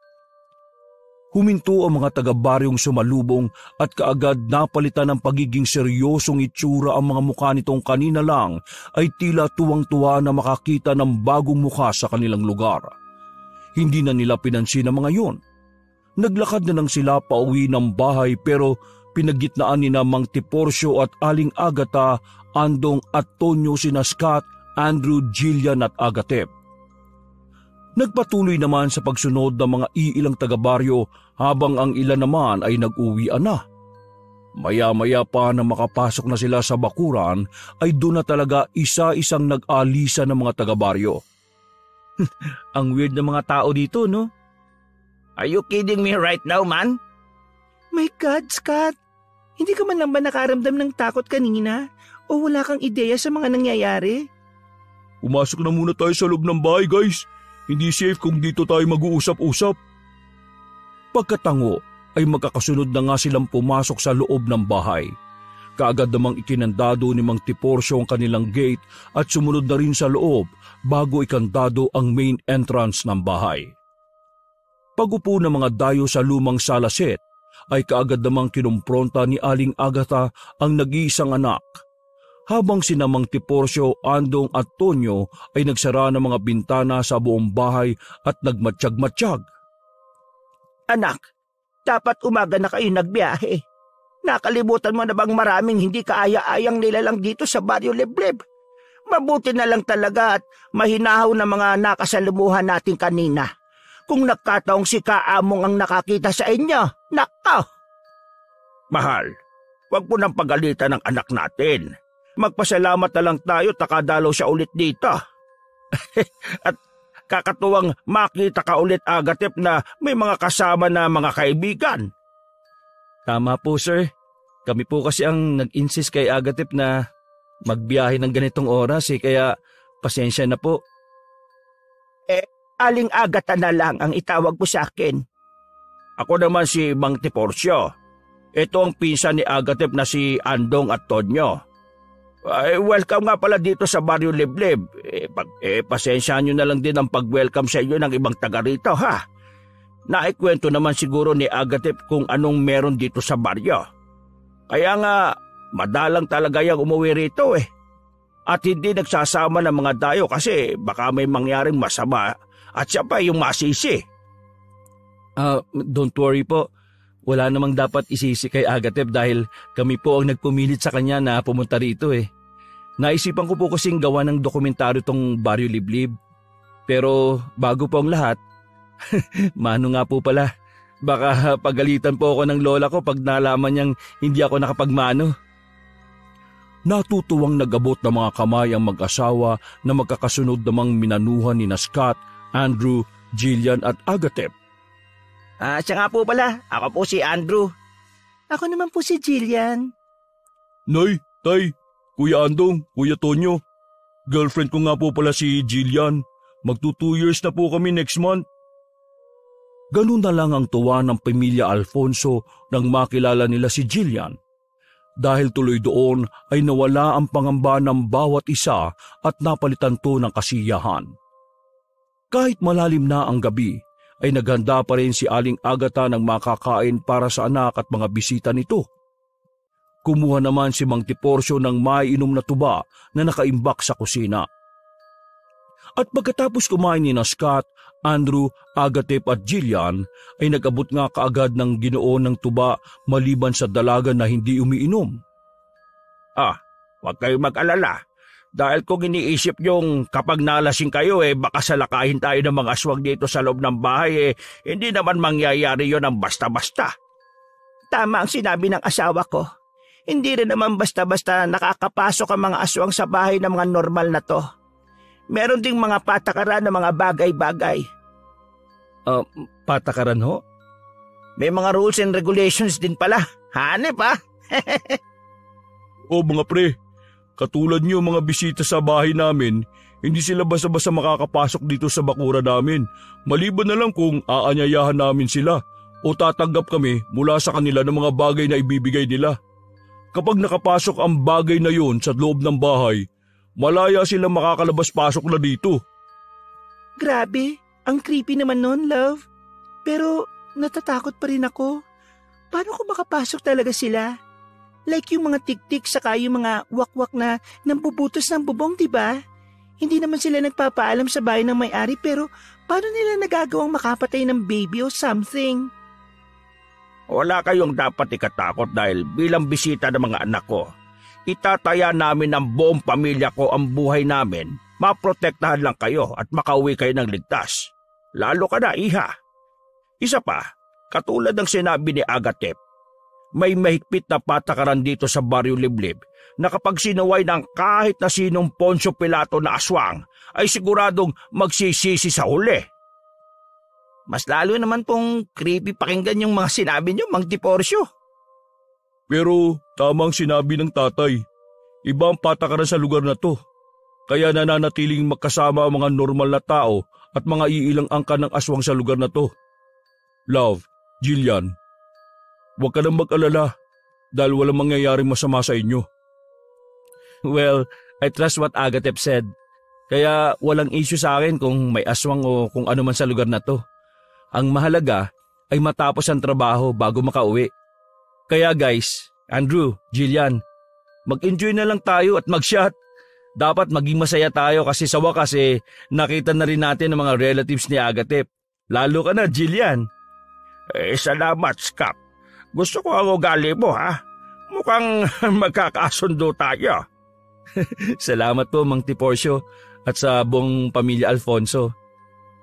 Huminto ang mga taga-baryong sumalubong at kaagad napalitan ng pagiging seryosong itsura ang mga mukha nitong kanina lang ay tila tuwang-tuwa na makakita ng bagong mukha sa kanilang lugar. Hindi na nila pinansin ang mga yun. Naglakad na lang sila pauwi ng bahay pero pinagitnaan ni na Mang Tiporcio at Aling Agata, Andong at Tonyo sina Scott, Andrew, Jillian at Agatep. Nagpatuloy naman sa pagsunod ng mga iilang taga-baryo habang ang ilan naman ay nag-uwian na. Maya-maya pa na makapasok na sila sa bakuran ay doon na talaga isa-isang nag-alisa ng mga taga-baryo. Ang weird ng mga tao dito, no? Are you kidding me right now, man? My God, Scott! Hindi ka man lang ba nakaramdam ng takot kanina? O wala kang ideya sa mga nangyayari? Pumasok na muna tayo sa loob ng bahay, guys. Hindi safe kung dito tayo mag-uusap-usap. Pagkatango ay magkakasunod na nga silang pumasok sa loob ng bahay. Kaagad namang ikinandado ni Mang Tiporcio ang kanilang gate at sumunod na rin sa loob bago ikandado ang main entrance ng bahay. Pagupo ng mga dayo sa lumang salaset ay kaagad namang kinumpronta ni Aling Agata ang nag-iisang anak. Habang sina Mang Tiporcio, Andong at Tonyo ay nagsara ng mga bintana sa buong bahay at nagmatsyag-matsyag. Anak, dapat umaga na kayo nagbiyahe. Nakalimutan mo na bang maraming hindi kaaya-ayang nilalang dito sa Baryo Liblib? Mabuti na lang talaga at mahinahaw na mga nakasalumuhan natin kanina. Kung nagkataong si Kaamong ang nakakita sa inyo, nako! Mahal, wag mo nang pagalitan ng anak natin. Magpasalamat na lang tayo takadalaw siya ulit dito. kakatuwang makita ka ulit, Agatep, na may mga kasama na mga kaibigan. Tama po, sir. Kami po kasi ang nag-insist kay Agatep na magbiyahe ng ganitong oras kaya pasensya na po. Aling Agata na lang ang itawag mo sa akin. Ako naman si Mang Tiporcio. Ito ang pinsan ni Agatep na si Andong at Tonyo. Welcome nga pala dito sa Baryo Liblib. Pasensya nyo na lang din ang pag-welcome sa inyo ng ibang taga rito, ha? Naikwento naman siguro ni Agatep kung anong meron dito sa baryo. Kaya nga, madalang talaga yung umuwi rito At hindi nagsasama ng mga dayo kasi baka may mangyaring masama at siya pa yung masisi. Don't worry po. Wala namang dapat isisi kay Agatep dahil kami po ang nagpumilit sa kanya na pumunta rito Naisipan ko po kasing gawa ng dokumentaryo tong Baryo Liblib. Pero bago po ang lahat, mano nga po pala, baka pagalitan po ako ng lola ko pag nalaman niyang hindi ako nakapagmano. Natutuwang nagabot ng mga kamay ang mag-asawa na magkakasunod namang minanuhan ni Scott, Andrew, Jillian at Agatep. Siya nga po pala, ako po si Andrew. Ako naman po si Jillian. Nay, tay, Kuya Andong, Kuya Tonyo. Girlfriend ko nga po pala si Jillian. Magto 2 years na po kami next month. Ganun na lang ang tuwa ng pamilya Alfonso nang makilala nila si Jillian. Dahil tuloy doon ay nawala ang pangamba ng bawat isa at napalitan to ng kasiyahan. Kahit malalim na ang gabi, ay naghanda pa rin si Aling Agata ng makakain para sa anak at mga bisita nito. Kumuha naman si Mang Tiporcio ng maiinom na tuba na nakaimbak sa kusina. At pagkatapos kumain ni Scott, Andrew, Agatep at Jillian ay nag-abot nga kaagad ng ginoon ng tuba maliban sa dalaga na hindi umiinom. Huwag kayong mag-alala. Dahil kung iniisip yung kapag nalasing kayo baka salakahin tayo ng mga aswang dito sa loob ng bahay hindi naman mangyayari yon ng basta-basta. Tama ang sinabi ng asawa ko. Hindi rin naman basta-basta nakakapasok ang mga aswang sa bahay ng mga normal na to. Meron ding mga patakaran ng mga bagay-bagay. Patakaran ho? May mga rules and regulations din pala. Hanep Mga pre, katulad niyo mga bisita sa bahay namin, hindi sila basta-basta makakapasok dito sa bakura namin. Maliban na lang kung aanyayahan namin sila o tatanggap kami mula sa kanila ng mga bagay na ibibigay nila. Kapag nakapasok ang bagay na yon sa loob ng bahay, malaya silang makakalabas-pasok na dito. Grabe, ang creepy naman nun, love. Pero natatakot pa rin ako. Paano kung makapasok talaga sila? Like yung mga tik-tik saka yung mga wakwak na nampuputos ng bubong, diba? Hindi naman sila nagpapaalam sa bahay ng may-ari pero paano nila nagagawang makapatay ng baby o something? Wala kayong dapat ikatakot dahil bilang bisita ng mga anak ko, itataya namin ng buong pamilya ko ang buhay namin. Maprotektahan lang kayo at makauwi kayo ng ligtas. Lalo ka na, iha. Isa pa, katulad ng sinabi ni Agatep, may mahigpit na patakaran dito sa Baryo Liblib na kapag sinaway ng kahit na sinong Poncio Pilato na aswang ay siguradong magsisisi sa huli. Mas lalo naman pong creepy pakinggan yung mga sinabi niyo, Mang Tiporcio. Pero tamang sinabi ng tatay, iba ang patakaran sa lugar na to. Kaya nananatiling magkasama ang mga normal na tao at mga iilang angka ng aswang sa lugar na to. Love, Jillian, huwag ka nang mag-alala dahil walang mangyayaring masama sa inyo. Well, I trust what Agatep said. Kaya walang issue sa akin kung may aswang o kung ano man sa lugar na to. Ang mahalaga ay matapos ang trabaho bago makauwi. Kaya guys, Andrew, Jillian, mag-enjoy na lang tayo at mag-shot. Dapat maging masaya tayo kasi sa wakas nakita na rin natin ang mga relatives ni Agatep. Lalo ka na, Jillian. Salamat, Scott. Gusto ko ang ugali mo, ha? Mukhang magkakasundo tayo. Salamat po, Mang Tiporcio at sa buong pamilya Alfonso.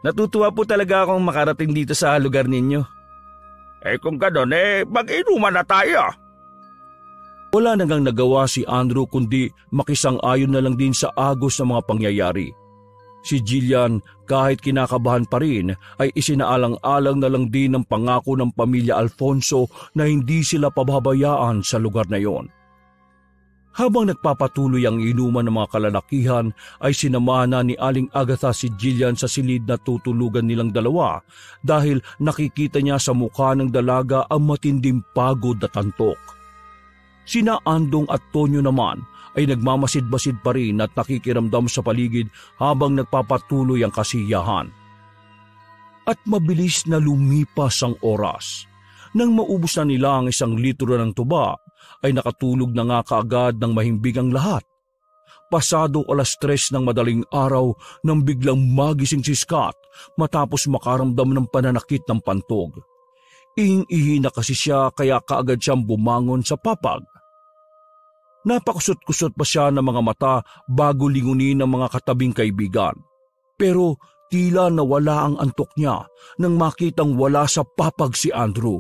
Natutuwa po talaga akong makarating dito sa lugar ninyo. Kung gano'n, mag-inuman na tayo. Wala nang nagawa si Andrew kundi makisang-ayon na lang din sa agos ng mga pangyayari. Si Jillian, kahit kinakabahan pa rin, ay isinaalang-alang na lang din ng pangako ng pamilya Alfonso na hindi sila pababayaan sa lugar na yon. Habang nagpapatuloy ang inuman ng mga kalalakihan, ay sinamahan na ni Aling Agatha si Jillian sa silid na tutulugan nilang dalawa dahil nakikita niya sa mukha ng dalaga ang matinding pagod at antok. Sina Andong at Tonyo naman ay nagmamasid-basid pa rin at nakikiramdam sa paligid habang nagpapatuloy ang kasiyahan. At mabilis na lumipas ang oras. Nang maubos na nila ang 1 litro ng tuba, ay nakatulog na nga kaagad ng mahimbing ang lahat. Pasado 3:00 ng madaling araw nang biglang magising si Scott matapos makaramdam ng pananakit ng pantog. Ihing-ihi na kasi siya kaya kaagad siyang bumangon sa papag. Napakusot-kusot pa siya ng mga mata bago lingunin ng mga katabing kaibigan. Pero tila nawala ang antok niya nang makitang wala sa papag si Andrew.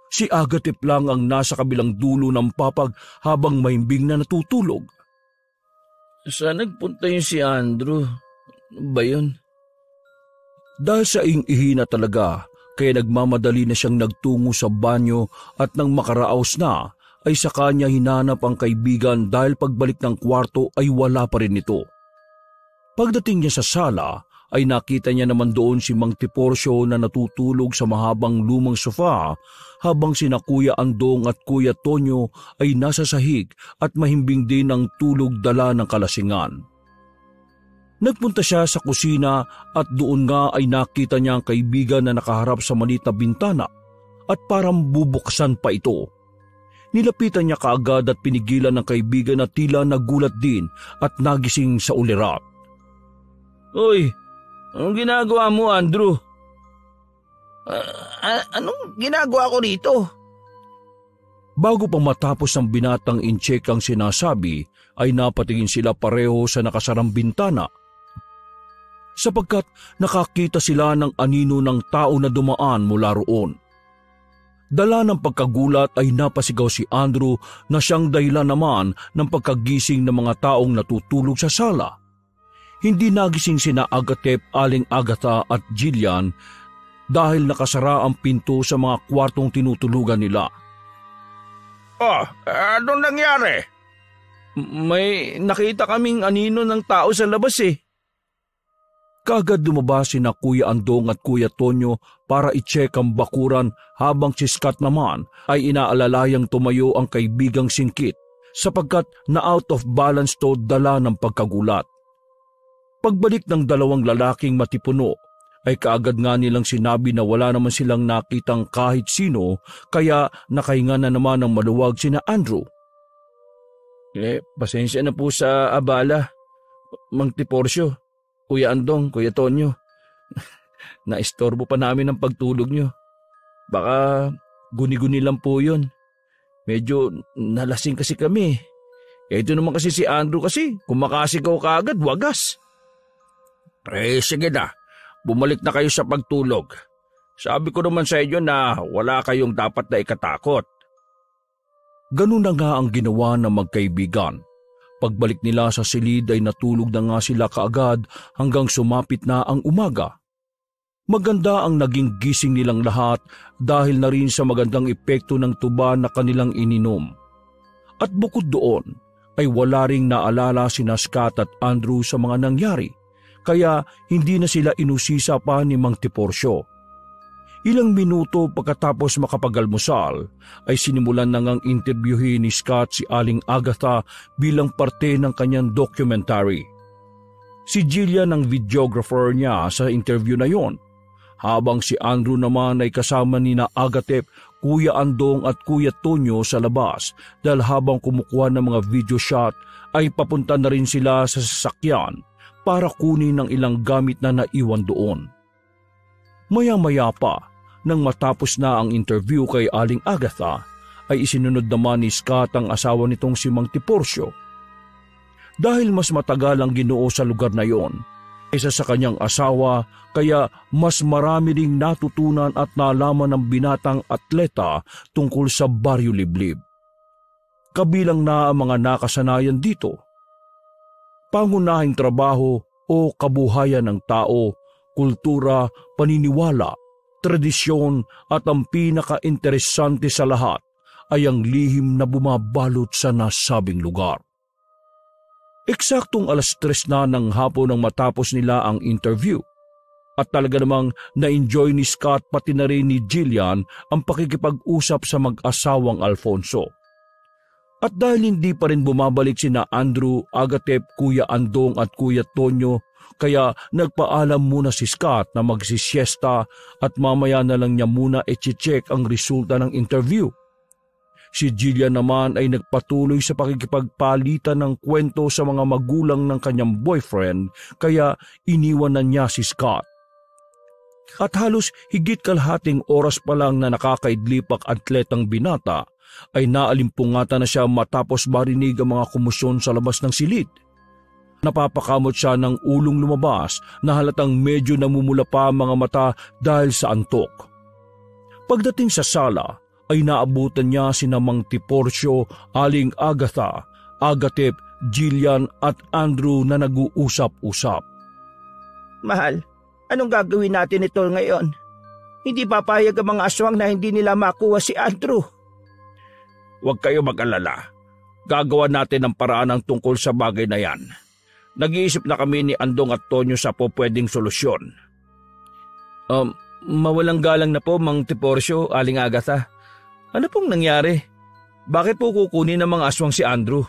Si Agatep lang ang nasa kabilang dulo ng papag habang mahimbing na natutulog. Saan nagpunta yun si Andrew? Ba yun? Dahil sa ihi na talaga, kaya nagmamadali na siyang nagtungo sa banyo at nang makaraos na, ay sa kanya hinanap ang kaibigan dahil pagbalik ng kwarto ay wala pa rin ito. Pagdating niya sa sala, ay nakita niya naman doon si Mang Tiporcio na natutulog sa mahabang lumang sofa habang sina Kuya Andong at Kuya Tonyo ay nasa sahig at mahimbing din ang tulog dala ng kalasingan. Nagpunta siya sa kusina at doon nga ay nakita niya ang kaibigan na nakaharap sa maliit na bintana at parang bubuksan pa ito. Nilapitan niya kaagad at pinigilan ng kaibigan na tila nagulat din at nagising sa ulirat. Uy! Anong ginagawa mo, Andrew? Anong ginagawa ko rito? Bago pa matapos ang binatang in-check ang sinasabi, ay napatingin sila pareho sa nakasarang bintana. Sapagkat nakakita sila ng anino ng tao na dumaan mula roon. Dala ng pagkagulat ay napasigaw si Andrew na siyang dahilan naman ng pagkagising ng mga taong natutulog sa sala. Hindi nagising sina Agatep, Aling Agatha at Jillian dahil nakasara ang pinto sa mga kwartong tinutulugan nila. Anong nangyari? May nakita kaming anino ng tao sa labas eh. Kaagad lumabas sina Kuya Andong at Kuya Tonyo para i-check ang bakuran habang si Scott naman ay inaalalayang tumayo ang kaibigang singkit sapagkat na out of balance to dala ng pagkagulat. Pagbalik ng dalawang lalaking matipuno, ay kaagad nga nilang sinabi na wala naman silang nakitang kahit sino kaya nakahinga na naman ng maluwag sina Andrew. Pasensya na po sa abala, Mang Tiporcio, Kuya Andong, Kuya Tonyo. Naistorbo pa namin ang pagtulog nyo. Baka guni-guni lang po yun. Medyo nalasing kasi kami. Ito naman kasi si Andrew kasi kumakasigaw kaagad, wagas. Sige na, bumalik na kayo sa pagtulog. Sabi ko naman sa inyo na wala kayong dapat na ikatakot. Ganun na nga ang ginawa ng magkaibigan. Pagbalik nila sa silid ay natulog na nga sila kaagad hanggang sumapit na ang umaga. Maganda ang naging gising nilang lahat dahil na rin sa magandang epekto ng tuba na kanilang ininom. At bukod doon ay wala ring naalala sina Scott at Andrew sa mga nangyari. Kaya hindi na sila inusisa pa ni Mang Tiporcio. Ilang minuto pagkatapos makapagalmusal ay sinimulan na ngang interviewin ni Scott si Aling Agatha bilang parte ng kanyang documentary. Si Jillian ang videographer niya sa interview na yon, habang si Andrew naman ay kasama ni na Agatep, Kuya Andong at Kuya Tonyo sa labas dahil habang kumukuha ng mga video shot ay papunta na rin sila sa sasakyan para kunin ng ilang gamit na naiwan doon. Maya-maya pa, nang matapos na ang interview kay Aling Agatha, ay isinunod naman ni Scott ang asawa nitong si Mang Tiporcio. Dahil mas matagal ang Ginoo sa lugar na yon, isa sa kanyang asawa, kaya mas marami ring natutunan at nalaman ng binatang atleta tungkol sa Baryo Liblib. Kabilang na ang mga nakasanayan dito. Pangunahing trabaho o kabuhayan ng tao, kultura, paniniwala, tradisyon at ang pinaka-interesante sa lahat ay ang lihim na bumabalot sa nasabing lugar. Eksaktong 3:00 na ng hapon nang matapos nila ang interview. At talaga namang na-enjoy ni Scott pati na rin ni Jillian ang pakikipag-usap sa mag-asawang Alfonso. At dahil hindi pa rin bumabalik sina Andrew, Agatep, Kuya Andong at Kuya Tonyo, kaya nagpaalam muna si Scott na magsisiesta at mamaya na lang niya muna i-check ang resulta ng interview. Si Jillian naman ay nagpatuloy sa pakikipagpalitan ng kwento sa mga magulang ng kanyang boyfriend kaya iniwan na niya si Scott. At halos higit kalahating oras pa lang na nakakaidlipak atletang binata ay naalimpungatan na siya matapos marinig ang mga kumusyon sa labas ng silid. Napapakamot siya ng ulong lumabas na halatang medyo namumula pa ang mga mata dahil sa antok. Pagdating sa sala ay naabutan niya sina Mang Tiporcio, Aling Agatha, Agatep, Jillian at Andrew na nag-uusap-usap. Mahal, anong gagawin natin ito ngayon? Hindi papayag ang mga aswang na hindi nila makuha si Andrew. Huwag kayo mag-alala. Gagawa natin ang paraan ng tungkol sa bagay na yan. Nag-iisip na kami ni Andong at Tonyo sa pwedeng solusyon. Mawalang galang na po, Mang Tiporcio, Aling Agatha. Ano pong nangyari? Bakit po kukunin ng mga aswang si Andrew?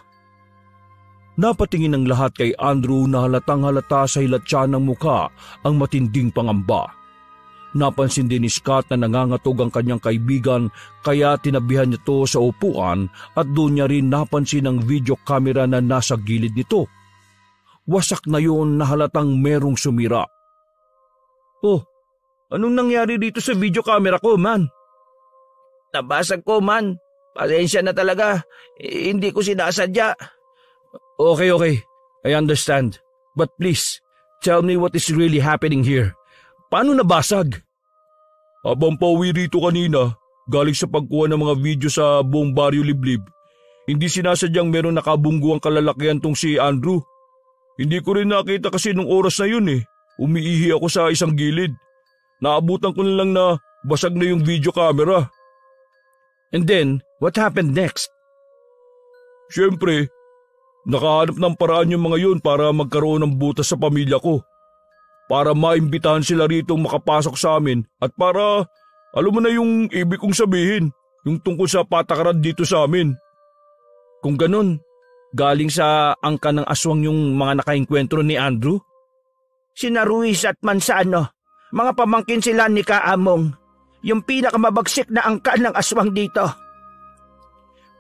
Napatingin ng lahat kay Andrew na halatang halata sa hilatsa ng muka ang matinding pangamba. Napansin din ni Scott na nangangatog ang kanyang kaibigan kaya tinabihan niya to sa upuan at doon niya rin napansin ang video camera na nasa gilid nito. Wasak na yun na halatang merong sumira. Oh, anong nangyari dito sa video camera ko, man? Nabasag ko, man. Pasensya na talaga. Hindi ko sinasadya. Okay. I understand. But please, tell me what is really happening here. Paano nabasag? Habang pauwi rito kanina, galing sa pagkuha ng mga video sa buong baryo Liblib, hindi sinasadyang meron nakabungguang kalalakihan tong si Andrew. Hindi ko rin nakita kasi nung oras na yun eh. Umiihi ako sa isang gilid. Naabutan ko na lang na basag na yung video camera. And then, what happened next? Siyempre, nakahanap ng paraan yung mga yun para magkaroon ng butas sa pamilya ko. Para maimbitahan sila rito makapasok sa amin at para, alam mo na yung ibig kong sabihin, yung tungkol sa patakaran dito sa amin. Kung ganun, galing sa angka ng aswang yung mga nakainkwentro ni Andrew? Sina Ruiz at Manzano, mga pamangkin sila ni Kaamong, yung pinakamabagsik na angka ng aswang dito.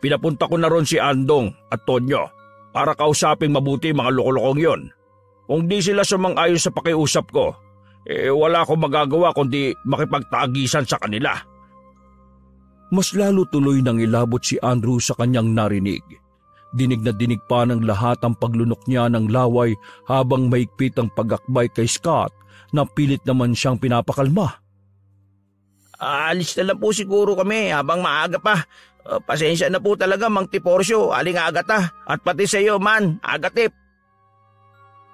Pinapunta ko na ron si Andong at Tonyo para kausapin mabuti mga lokolokong yon. Kung di sila sumang-ayon sa pakiusap ko, wala akong magagawa kundi makipagtaagisan sa kanila. Mas lalo tuloy nang ilabot si Andrew sa kanyang narinig. Dinig na dinig pa ng lahat ang paglunok niya ng laway habang maigpit ang pag-akbay kay Scott na pilit naman siyang pinapakalma. Alis na lang po siguro kami habang maaga pa. Pasensya na po talaga, Mang Tiporcio, Aling Agata, at pati sa iyo, man, Agatep.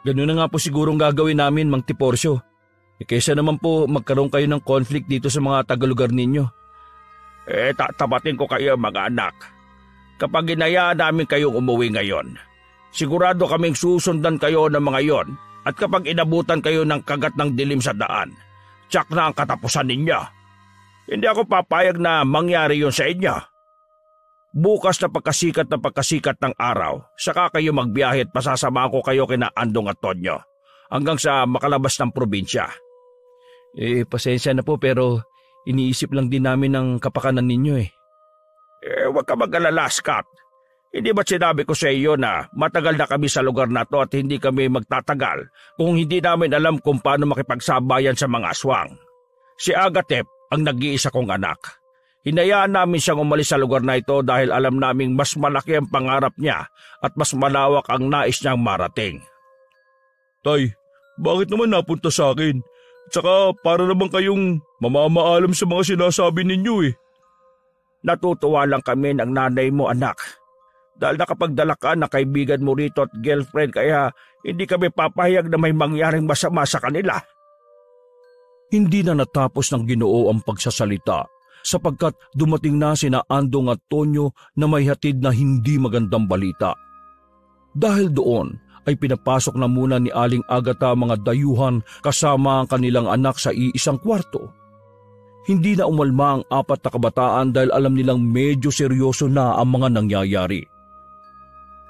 Ganun na nga po sigurong gagawin namin, Mang Tiporcio. Kaysa naman po magkaroon kayo ng conflict dito sa mga tagalugar ninyo. Tatapatin ko kayo, mga anak. Kapag inayaan namin kayong umuwi ngayon, sigurado kaming susundan kayo ng mga yon at kapag inabutan kayo ng kagat ng dilim sa daan, tsak na ang katapusan ninyo. Hindi ako papayag na mangyari yon sa inyo. Bukas na pagkasikat ng araw, saka kayo magbiyahe at pasasamahan ko kayo kina Andong at Tonyo hanggang sa makalabas ng probinsya. Pasensya na po pero iniisip lang din namin ang kapakanan ninyo eh. Huwag ka mag-alala, Scott. Hindi ba't sinabi ko sa iyo na matagal na kami sa lugar na to at hindi kami magtatagal kung hindi namin alam kung paano makipagsabayan sa mga aswang. Si Agatep ang nag-iisa kong anak. Hinayaan namin siyang umalis sa lugar na ito dahil alam naming mas malaki ang pangarap niya at mas malawak ang nais niyang marating. Tay, bakit naman napunta sa akin? Tsaka para naman kayong mamamaalam sa mga sinasabi ninyo eh. Natutuwa lang kami ng nanay mo, anak. dahil nakapagdala ka na kaibigan mo rito at girlfriend kaya hindi kami papayag na may mangyaring masama sa kanila. Hindi na natapos ng Ginoo ang pagsasalita sapagkat dumating na sina Andong at Tonyo na may hatid na hindi magandang balita. Dahil doon ay pinapasok na muna ni Aling Agatha mga dayuhan kasama ang kanilang anak sa iisang kwarto. Hindi na umalma ang 4 na kabataan dahil alam nilang medyo seryoso na ang mga nangyayari.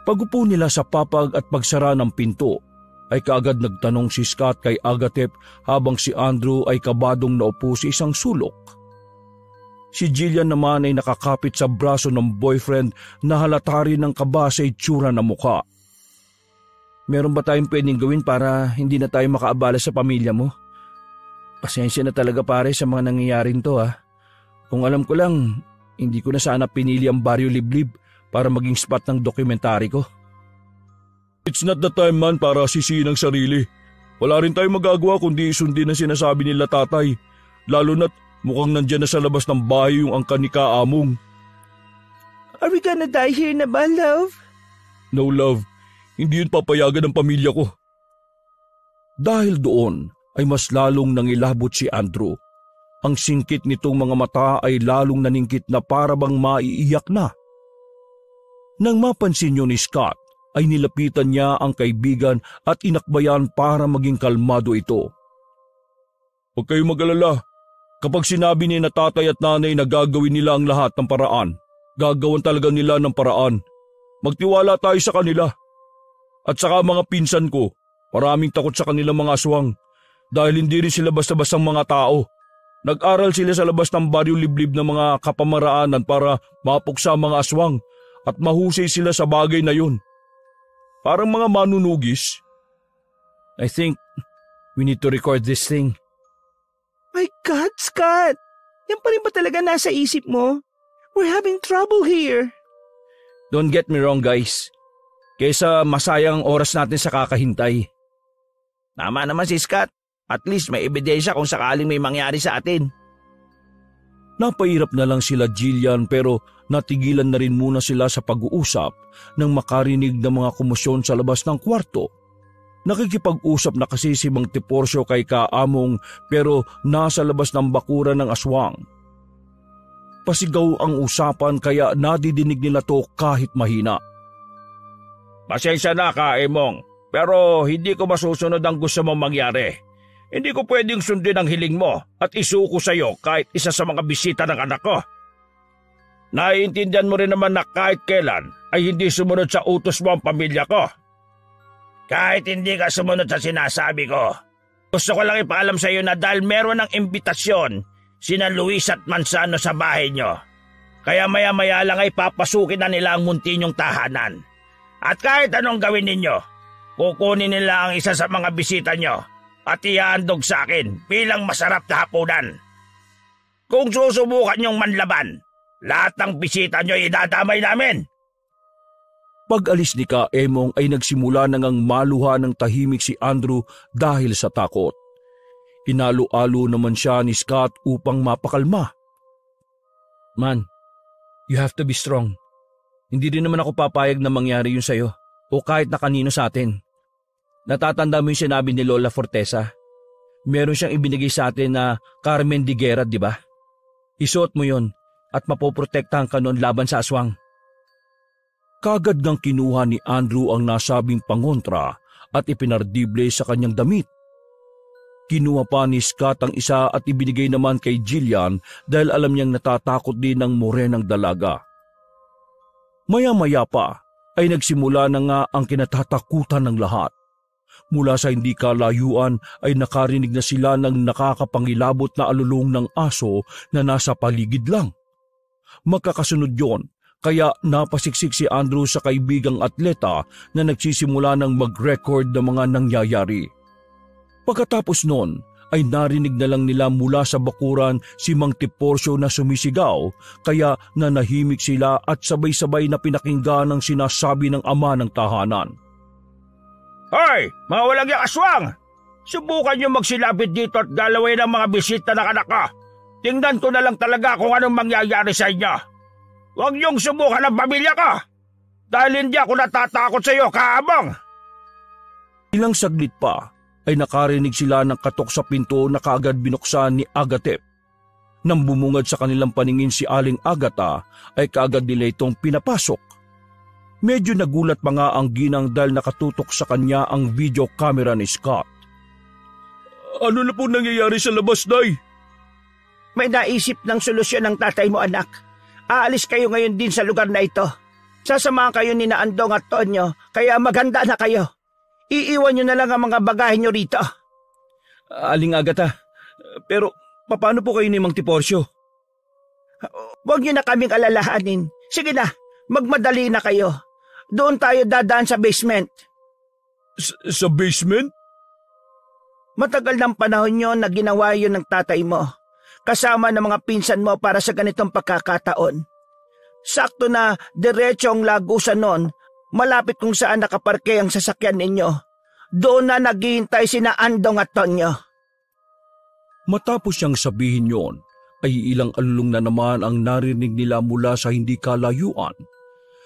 Pagupo nila sa papag at pagsara ng pinto, ay kaagad nagtanong si Scott kay Agatep habang si Andrew ay kabadong naupo sa isang sulok. Si Jillian naman ay nakakapit sa braso ng boyfriend na halata rin ng kaba sa itsura ng mukha. Meron ba tayong pwedeng gawin para hindi na tayo makaabala sa pamilya mo? Pasensya na talaga pare sa mga nangyayaring to ha. Kung alam ko lang, hindi ko na sana pinili ang Baryo Liblib para maging spot ng dokumentary ko. It's not the time man para sisihin ang sarili. Wala rin tayong magagawa kundi sundin ang sinasabi nila tatay. Lalo na't mukhang nandyan na sa labas ng bahay yung angkan ni Kaamong. Are we gonna die here na ba, love? No love, hindi yun papayagan ng pamilya ko. Dahil doon ay mas lalong nangilabot si Andrew. Ang singkit nitong mga mata ay lalong naningkit na para bang maiiyak na. Nang mapansin niyo ni Scott, ay nilapitan niya ang kaibigan at inakbayan para maging kalmado ito. Huwag kayong mag-alala. Kapag sinabi ni na tatay at nanay na gagawin nila ang lahat ng paraan, gagawan talaga nila ng paraan. Magtiwala tayo sa kanila. At saka mga pinsan ko, maraming takot sa kanilang mga aswang dahil hindi rin sila basta-bastang mga tao. Nag-aral sila sa labas ng Baryo Liblib ng mga kapamaraanan para mapuksa ang mga aswang at mahusay sila sa bagay na yun. Parang mga manunugis. I think we need to record this thing. My God, Scott! Yan pa rin ba talaga nasa isip mo? We're having trouble here. Don't get me wrong guys. Kaysa masayang oras natin sa kakahintay. Tama naman si Scott. At least may ebidensya kung sakaling may mangyari sa atin. Napahirap na lang sila Jillian pero natigilan na rin muna sila sa pag-uusap nang makarinig ng mga komosyon sa labas ng kwarto. Nakikipag-usap na kasi si Mang Tiporcio kay Kaamong pero nasa labas ng bakuran ng aswang. Pasigaw ang usapan kaya nadidinig nila to kahit mahina. Pasensya na Kaemong, pero hindi ko masusunod ang gusto mong mangyari. Hindi ko pwedeng sundin ang hiling mo at isuko sa iyo kahit isa sa mga bisita ng anak ko. Naiintindihan mo rin naman na kahit kailan ay hindi sumunod sa utos mo ang pamilya ko. Kahit hindi ka sumunod sa sinasabi ko, gusto ko lang ipaalam sa iyo na dahil meron ng imbitasyon sina Luis at Manzano sa bahay nyo. Kaya maya-maya lang ay papasukin na nila ang munti nyong tahanan. At kahit anong gawin ninyo, kukunin nila ang isa sa mga bisita nyo at ihahandog sa akin bilang masarap na hapunan. Kung susubukan nyong manlaban, lahat ng bisita nyo idadamay namin. Pag-alis ni Kaemong ay nagsimula nang maluha ng tahimik si Andrew dahil sa takot. Inalo-alo naman siya ni Scott upang mapakalma. Man, you have to be strong. Hindi rin naman ako papayag na mangyari yun sa'yo o kahit na kanino sa atin. Natatanda mo yung sinabi ni Lola Fortesa? Meron siyang ibinigay sa atin na Carmen de Guerra, di ba? Isuot mo yon at mapoprotektahan ka noon laban sa aswang. Kagad ngang kinuha ni Andrew ang nasabing pangontra at ipinardible sa kanyang damit. Kinuha pa ni Scott ang isa at ibinigay naman kay Jillian dahil alam niyang natatakot din ng morenang dalaga. Maya-maya pa ay nagsimula na nga ang kinatatakutan ng lahat. Mula sa hindi kalayuan ay nakarinig na sila ng nakakapangilabot na alulong ng aso na nasa paligid lang. Magkakasunod yon, kaya napasiksik si Andrew sa kaibigang atleta na nagsisimula ng mag-record ng mga nangyayari. Pagkatapos nun ay narinig na lang nila mula sa bakuran si Mang Tiporcio na sumisigaw kaya nanahimik sila at sabay-sabay na pinakinggan ang sinasabi ng ama ng tahanan. Hoy, mga walang yak aswang! Subukan niyo magsilapit dito at galawin ang mga bisita ng anak ko. Tingnan ko na lang talaga kung anong mangyayari sa inyo. Huwag niyong subukan ang pamilya ko! Dahil hindi ako natatakot sa iyo, kaabang! Ilang saglit pa ay nakarinig sila ng katok sa pinto na kaagad binuksan ni Agatep. Nang bumungad sa kanilang paningin si Aling Agata ay kaagad nila itong pinapasok. Medyo nagulat pa nga ang ginang dahil nakatutok sa kanya ang video camera ni Scott. Ano na po nangyayari sa labas, Nay? May naisip ng solusyon ng tatay mo, anak. Aalis kayo ngayon din sa lugar na ito. Sasamahan kayo ni Andong at Tonyo, kaya maganda na kayo. Iiwan nyo na lang ang mga bagahe nyo rito. Aling Agata, pero paano po kayo ni Mang Tiporcio? Huwag nyo na kaming alalahanin. Sige na, magmadali na kayo. Doon tayo dadaan sa basement. Sa basement? Matagal ng panahon yon na ginawa yun ng tatay mo, kasama ng mga pinsan mo para sa ganitong pagkakataon. Sakto na diretso ang lagusan noon, malapit kung saan nakaparke ang sasakyan ninyo. Doon na naghihintay sina Andong at Tonyo. Matapos siyang sabihin yon, ay ilang alulong na naman ang narinig nila mula sa hindi kalayuan.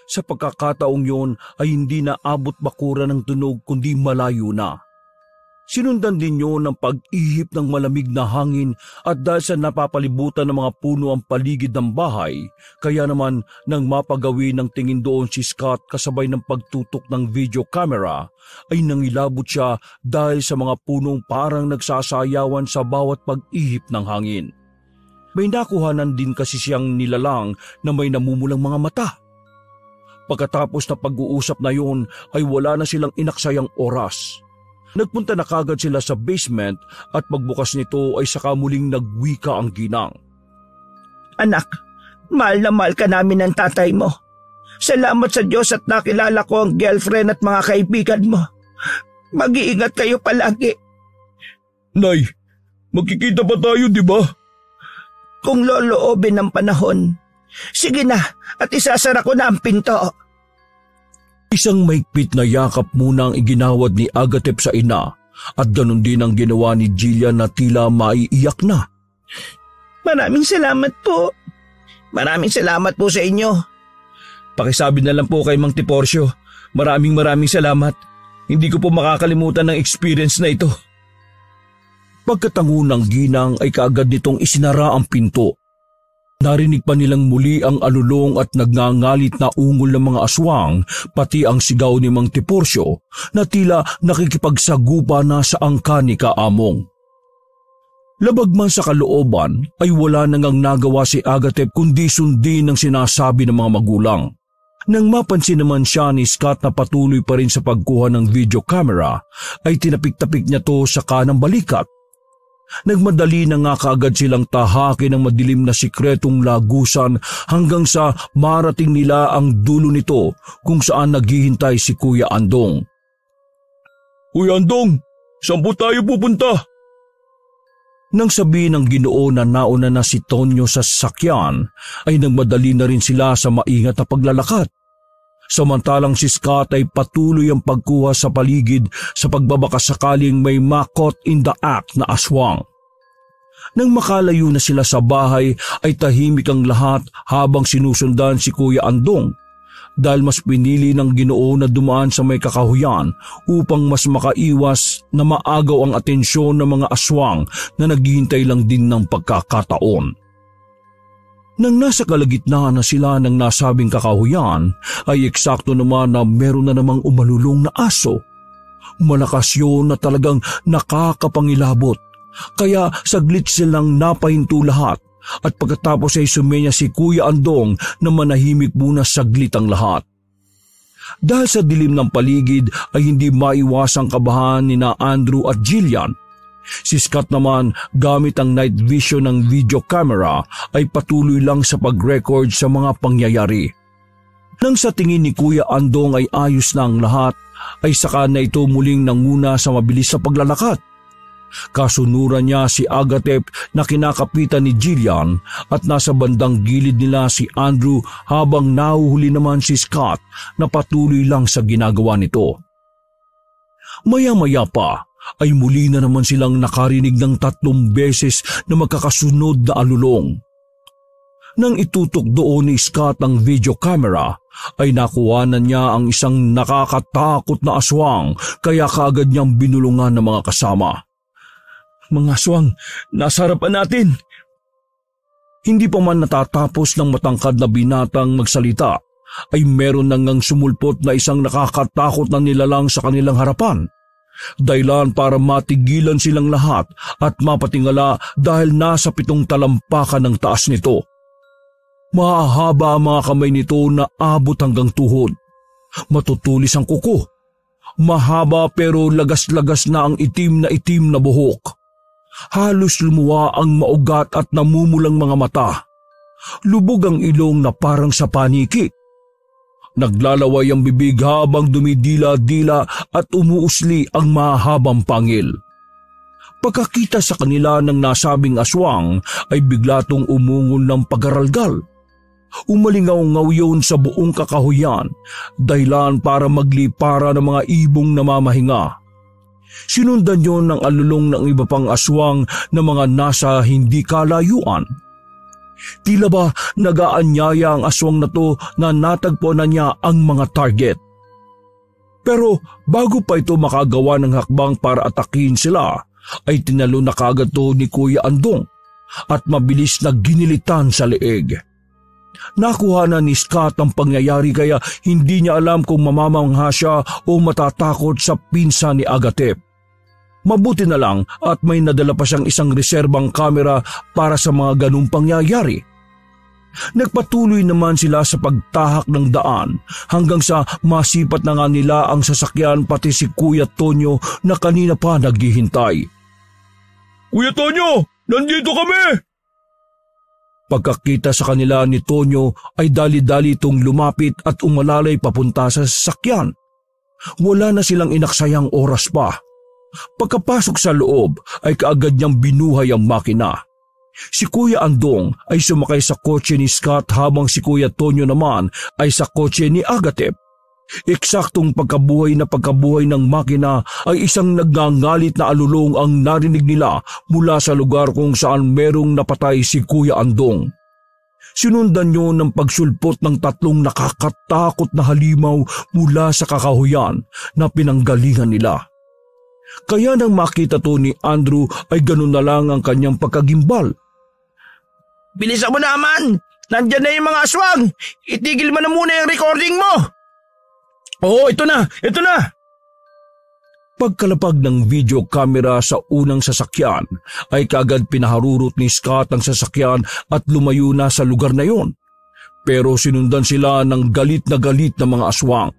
Sa pagkakataong yon ay hindi na abot bakuran ng tunog kundi malayo na. Sinundan din yun ng pag-ihip ng malamig na hangin at dahil sa napapalibutan ng mga puno ang paligid ng bahay, kaya naman nang mapagawi ng tingin doon si Scott kasabay ng pagtutok ng video camera, ay nangilabot siya dahil sa mga punong parang nagsasayawan sa bawat pag-ihip ng hangin. May nakuhanan din kasi siyang nilalang na may namumulang mga mata. Pagkatapos na pag-uusap na yun ay wala na silang inaksayang oras. Nagpunta na kagad sila sa basement at pagbukas nito ay saka muling nagwika ang ginang. Anak, mahal na mahal ka namin ng tatay mo. Salamat sa Diyos at nakilala ko ang girlfriend at mga kaibigan mo. Mag-iingat kayo palagi. Nay, magkikita pa tayo, di ba? Kung loloobin ng panahon. Sige na, at isasara ko na ang pinto. Isang maigpit na yakap muna ang iginawad ni Agatep sa ina at ganun din ang ginawa ni Jillian na tila maiiyak na. Maraming salamat po. Maraming salamat po sa inyo. Pakisabi na lang po kay Mang Tiporcio. Maraming salamat. Hindi ko po makakalimutan ng experience na ito. Pagkatango ng ginang ay kaagad nitong isinara ang pinto. Narinig pa nilang muli ang alulong at nagngangalit na ungol ng mga aswang, pati ang sigaw ni Mang Tiporcio na tila nakikipagsagupa na sa angka ni Kaamong. Labag man sa kalooban ay wala nang nagawa si Agatep kundi sundin ang sinasabi ng mga magulang. Nang mapansin naman siya ni Scott na patuloy pa rin sa pagkuha ng video camera, ay tinapik-tapik niya to sa kanang balikat. Nagmadali na nga kaagad silang tahakin ng madilim na sikretong lagusan hanggang sa marating nila ang dulo nito kung saan naghihintay si Kuya Andong. Kuya Andong, saan po tayo pupunta? Nang sabihin ng Ginoo na nauna na si Tonyo sa sasakyan, ay nagmadali na rin sila sa maingat na paglalakad. Samantalang si Scott ay patuloy ang pagkuha sa paligid sa pagbabakasakaling may caught in the act na aswang. Nang makalayo na sila sa bahay ay tahimik ang lahat habang sinusundan si Kuya Andong dahil mas pinili ng Ginoo na dumaan sa may kakahuyan upang mas makaiwas na maagaw ang atensyon ng mga aswang na naghihintay lang din ng pagkakataon. Nang nasa kalagitnaan na sila ng nasabing kakahuyan, ay eksakto naman na meron na namang umalulong na aso. Malakas yun na talagang nakakapangilabot, kaya saglit silang napahinto lahat at pagkatapos ay sumenya si Kuya Andong na manahimik muna saglit ang lahat. Dahil sa dilim ng paligid ay hindi maiwasang kabahan ni na Andrew at Jillian. Si Scott naman, gamit ang night vision ng video camera, ay patuloy lang sa pag-record sa mga pangyayari. Nang sa tingin ni Kuya Andong ay ayos na ang lahat, ay saka na ito muling nanguna sa mabilis na paglalakad. Kasunuran niya si Agatep na kinakapitan ni Jillian at nasa bandang gilid nila si Andrew habang nahuhuli naman si Scott na patuloy lang sa ginagawa nito. Maya-maya pa, ay muli na naman silang nakarinig ng 3 beses na magkakasunod na alulong. Nang itutok doon ni Scott ang video camera, ay nakuhanan niya ang isang nakakatakot na aswang kaya kaagad niyang binulungan ng mga kasama. Mga aswang, nasa harapan natin. Hindi pa man natatapos ng matangkad na binatang magsalita, ay meron nang sumulpot na isang nakakatakot na nilalang sa kanilang harapan. Dahilan para matigilan silang lahat at mapatingala dahil nasa 7 talampakan ng taas nito. Mahahaba ang mga kamay nito na abot hanggang tuhod. Matutulis ang kuko. Mahaba pero lagas-lagas na ang itim na buhok. Halos lumuwa ang maugat at namumulang mga mata. Lubog ang ilong na parang sa paniki. Naglalaway ang bibig habang dumidila-dila at umuusli ang mahabang pangil. Pagkakita sa kanila ng nasabing aswang ay bigla tong umungol ng pag-aralgal. Umalingaw-ngaw yun sa buong kakahuyan, dahilan para maglipara ng mga ibong namamahinga. Sinundan yon ng alulong ng iba pang aswang na mga nasa hindi kalayuan. Tila ba nagaanyaya ang aswang na to na natagpuan na niya ang mga target. Pero bago pa ito makagawa ng hakbang para atakin sila, ay tinalo na kaagad to ni Kuya Andong at mabilis na ginilitan sa leeg. Nakuha na ni Scott ang pangyayari kaya hindi niya alam kung mamamangha siya o matatakot sa pinsan ni Agatep. Mabuti na lang at may nadala pa siyang isang reserbang kamera para sa mga ganung pangyayari. Nagpatuloy naman sila sa pagtahak ng daan hanggang sa masipat na nga nila ang sasakyan pati si Kuya Tonyo na kanina pa naghihintay. Kuya Tonyo, nandito kami! Pagkakita sa kanila ni Tonyo ay dali-dali itong lumapit at umalalay papunta sa sasakyan. Wala na silang inaksayang oras pa. Pagkapasok sa loob ay kaagad niyang binuhay ang makina. Si Kuya Andong ay sumakay sa kotse ni Scott habang si Kuya Tonyo naman ay sa kotse ni Agatep. Eksaktong pagkabuhay ng makina ay isang nagngangalit na alulong ang narinig nila mula sa lugar kung saan merong napatay si Kuya Andong. Sinundan niyo ng pagsulpot ng 3 nakakatakot na halimaw mula sa kakahuyan na pinanggalingan nila. Kaya nang makita to ni Andrew ay ganun na lang ang kanyang pagkagimbal. Bilisan mo naman! Nandyan na yung mga aswang! Itigil mo na muna yung recording mo! Oo, ito na! Ito na! Pagkalapag ng video camera sa unang sasakyan ay kaagad pinaharurot ni Scott ang sasakyan at lumayo na sa lugar na yon. Pero sinundan sila ng galit na mga aswang.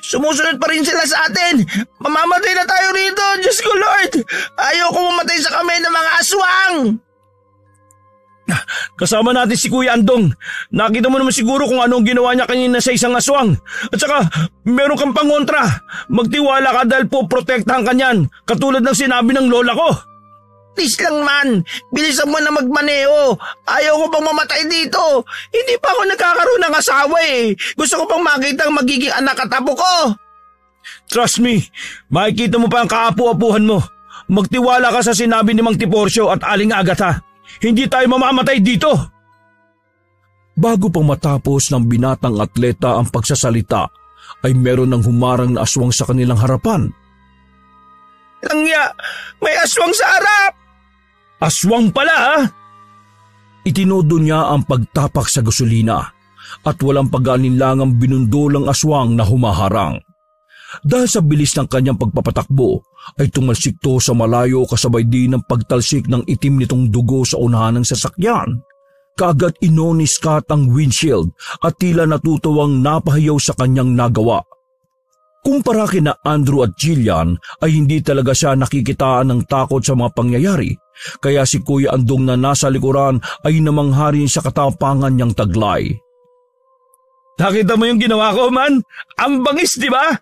Sumusunod pa rin sila sa atin! Mamamatay na tayo rito! Diyos ko Lord! Ayaw ko mamatay sa kamay ng mga aswang! Kasama natin si Kuya Andong. Nakita mo naman siguro kung anong ginawa niya kanina sa isang aswang. At saka, meron kang pangontra. Magtiwala ka dahil po protektahan ka niyan, katulad ng sinabi ng lola ko. Please lang man, bilisan mo na magmaneho. Ayaw ko pang mamatay dito. Hindi pa ako nagkakaroon ng asawa eh. Gusto ko pang makita ang magiging anak at apo ko. Trust me, makikita mo pa ang kaapu-apuhan mo. Magtiwala ka sa sinabi ni Mang Tiporcio at Aling Agatha. Hindi tayo mamamatay dito. Bago pang matapos ng binatang atleta ang pagsasalita, ay meron ng humarang na aswang sa kanilang harapan. Langya, may aswang sa harap! Aswang pala ha? Itinodo niya ang pagtapak sa gasolina at walang pag-alinlangang binundol ang aswang na humaharang. Dahil sa bilis ng kanyang pagpapatakbo ay tumalsik to sa malayo kasabay din ng pagtalsik ng itim nitong dugo sa unahan ng sasakyan. Kaagad ni Scott ang windshield at tila natutuwang napahayaw sa kanyang nagawa. Kumpara kina Andrew at Jillian ay hindi talaga siya nakikitaan ng takot sa mga pangyayari, kaya si Kuya Andong na nasa likuran ay namangharin sa katapangan niyang taglay. Nakita mo yung ginawa ko, man? Ang bangis, di ba?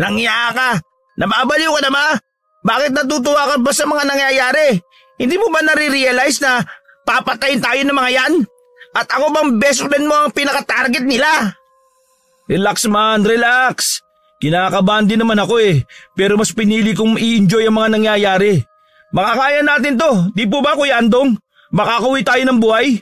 Langya ka! Nababaliw ka na ba? Bakit natutuwa ka ba sa mga nangyayari? Hindi mo ba nare-realize na papatayin tayo ng mga yan? At ako bang best friend mo ang pinaka-target nila? Relax man, relax. Kinakabahan din naman ako eh, pero mas pinili kong i-enjoy ang mga nangyayari. Makakaya natin to, di po ba Kuya Andong? Makakauwi tayo ng buhay?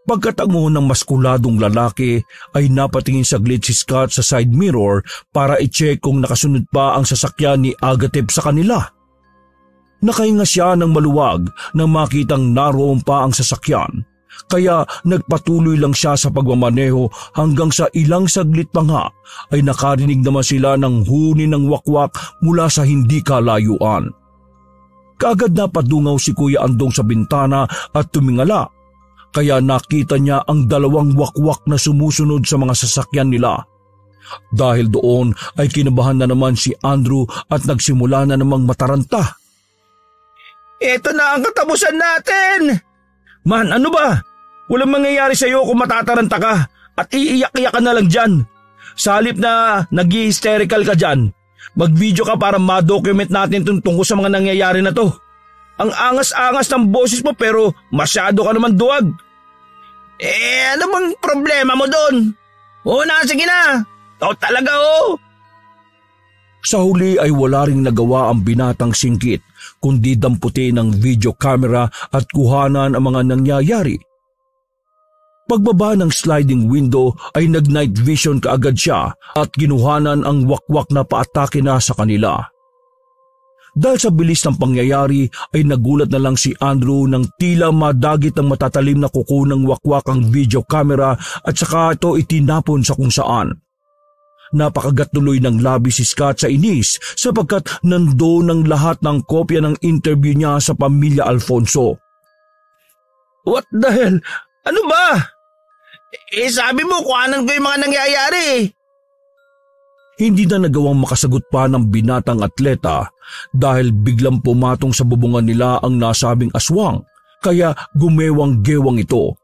Pagkatango ng maskuladong lalaki ay napatingin saglit si Scott sa side mirror para i-check kung nakasunod pa ang sasakyan ni Agatep sa kanila. Nakahinga siya ng maluwag nang makitang naroon pa ang sasakyan, kaya nagpatuloy lang siya sa pagmamaneho hanggang sa ilang saglit pa nga ay nakarinig naman sila ng huni ng wakwak mula sa hindi kalayuan. Kaagad na padungaw si Kuya Andong sa bintana at tumingala. Kaya nakita niya ang dalawang wakwak na sumusunod sa mga sasakyan nila. Dahil doon ay kinabahan na naman si Andrew at nagsimula na namang mataranta. Ito na ang katapusan natin! Man, ano ba? Walang mangyayari sa iyo kung matataranta ka at iiyak-iyak ka na lang dyan. Sa halip na nag-hysterical ka dyan, mag-video ka para ma-document natin tungkol sa mga nangyayari na to. Ang angas-angas ng boses mo pero masyado ka naman duwag. Ano bang problema mo doon? Oo na, sige na. Ikaw talaga Sa huli ay wala ring nagawa ang binatang singkit kundi damputin ng video camera at kuhanan ang mga nangyayari. Pagbaba ng sliding window ay nag-night vision kaagad siya at ginuhanan ang wakwak na paatake na sa kanila. Dahil sa bilis ng pangyayari ay nagulat na lang si Andrew nang tila madagit ang matatalim na kuko ng wakwak ang video camera at saka ito itinapon sa kung saan. Napakagat tuloy ng labi si Scott sa inis sapagkat nandoon ang lahat ng kopya ng interview niya sa pamilya Alfonso. What the hell? Ano ba? Sabi mo kuhanan ko yung mga nangyayari. Hindi na nagawang makasagot pa ng binatang atleta dahil biglang pumatong sa bubungan nila ang nasabing aswang, kaya gumewang-gewang ito.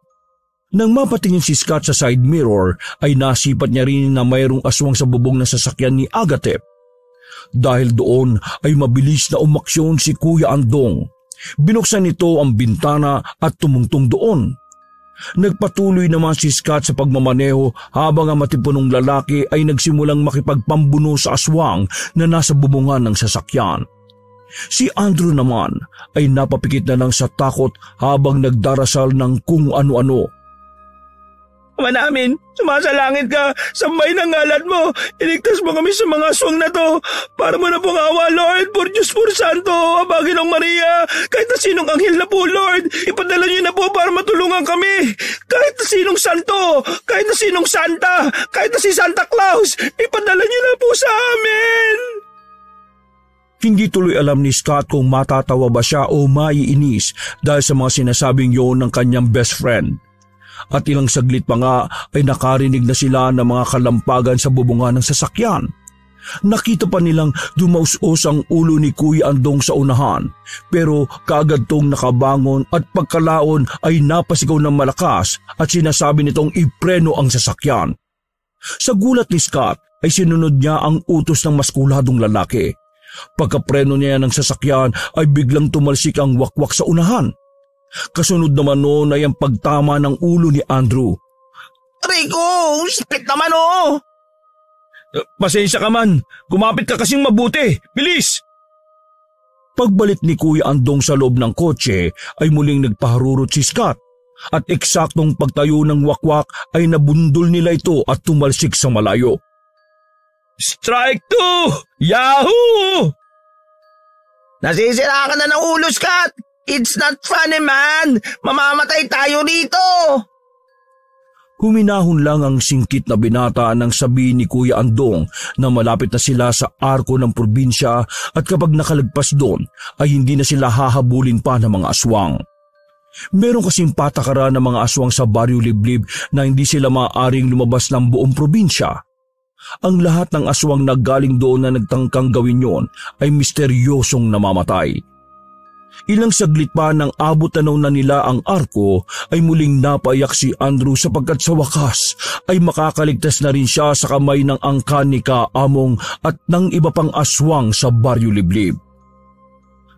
Nang mapatingin si Scott sa side mirror ay nasipat niya rin na mayroong aswang sa bubong ng sasakyan ni Agatep. Dahil doon ay mabilis na umaksyon si Kuya Andong. Binuksan nito ang bintana at tumungtong doon. Nagpatuloy naman si Scott sa pagmamaneho habang ang matipunong lalaki ay nagsimulang makipagpambuno sa aswang na nasa bubungan ng sasakyan. Si Andrew naman ay napapikit na lang sa takot habang nagdarasal ng kung ano-ano. Ama namin, sumasalangit ka, sambay ng ngalan mo, iligtas mo kami sa mga aswang na to, para mo na pong awa, Lord, por Diyos, por Santo, abagin ng Maria, kahit na sinong anghel na po, Lord, ipadala niyo na po para matulungan kami, kahit na sinong santo, kahit na sinong santa, kahit na si Santa Claus, ipadala niyo na po sa amin. Hindi tuloy alam ni Scott kung matatawa ba siya o maiinis dahil sa mga sinasabing yon ng kanyang best friend. At ilang saglit pa nga ay nakarinig na sila ng mga kalampagan sa bubungan ng sasakyan. Nakita pa nilang dumaus-os ang ulo ni Kuya Andong sa unahan, pero kaagad tong nakabangon at pagkalaon ay napasigaw ng malakas at sinasabi nitong ipreno ang sasakyan. Sa gulat ni Scott ay sinunod niya ang utos ng maskuladong lalaki. Pagkapreno niya ng sasakyan ay biglang tumalsik ang wakwak sa unahan. Kasunod naman noon ay ang pagtama ng ulo ni Andrew. Rico, sakit naman Pasensya ka man, kumapit ka kasing mabuti, bilis! Pagbalik ni Kuya Andong sa loob ng kotse ay muling nagpaharurot si Scott at eksaktong pagtayo ng wakwak ay nabundol nila ito at tumalsik sa malayo. Strike 2! Yahoo! Nasisira ka na ng ulo, Scott! It's not funny, man! Mamamatay tayo rito! Huminahon lang ang singkit na binata nang sabihin ni Kuya Andong na malapit na sila sa arko ng probinsya at kapag nakalagpas doon ay hindi na sila hahabulin pa ng mga aswang. Meron kasing patakaran ng mga aswang sa Baryo Liblib na hindi sila maaaring lumabas ng buong probinsya. Ang lahat ng aswang na galing doon na nagtangkang gawin yon ay misteryosong namamatay. Ilang saglit pa nang abot tanaw na nila ang arko ay muling napaiyak si Andrew sapagkat sa wakas ay makakaligtas na rin siya sa kamay ng angkan ni Kaamong at ng iba pang aswang sa Baryo Liblib.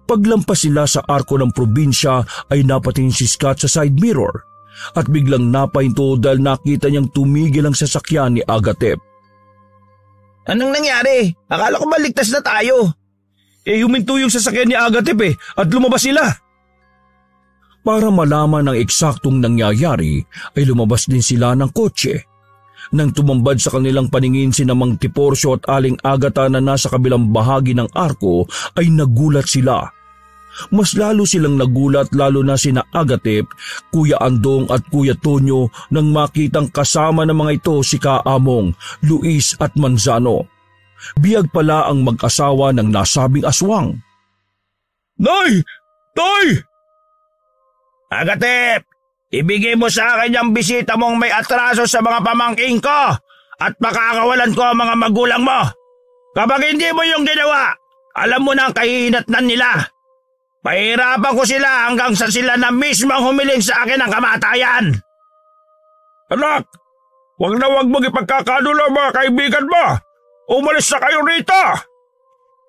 Paglampas sila sa arko ng probinsya ay napatingin si Scott sa side mirror at biglang napahinto dahil nakita niyang tumigil ang sasakyan ni Agatep. Anong nangyari? Akala ko ba ligtas na tayo? Huminto yung sasakyan ni Agatep at lumabas sila. Para malaman ang eksaktong nangyayari ay lumabas din sila ng kotse. Nang tumambad sa kanilang paningin si Mang Tiporcio at Aling Agata na nasa kabilang bahagi ng arko ay nagulat sila. Mas lalo silang nagulat lalo na sina Agatep, Kuya Andong at Kuya Tonyo nang makitang kasama ng mga ito si Kaamong, Luis at Manzano. Biyag pala ang mag-asawa ng nasabing aswang. Nay! Tay! Agatep, ibigay mo sa akin yung bisita mong may atraso sa mga pamangking ko at makakawalan ko ang mga magulang mo. Kapag hindi mo yung ginawa, alam mo na ang kahihinatnan nila. Pahirapan ko sila hanggang sa sila na mismo ang humiling sa akin ng kamatayan. Anak, wag mong ipagkakanulo mga kaibigan mo. Umalis na kayo rito.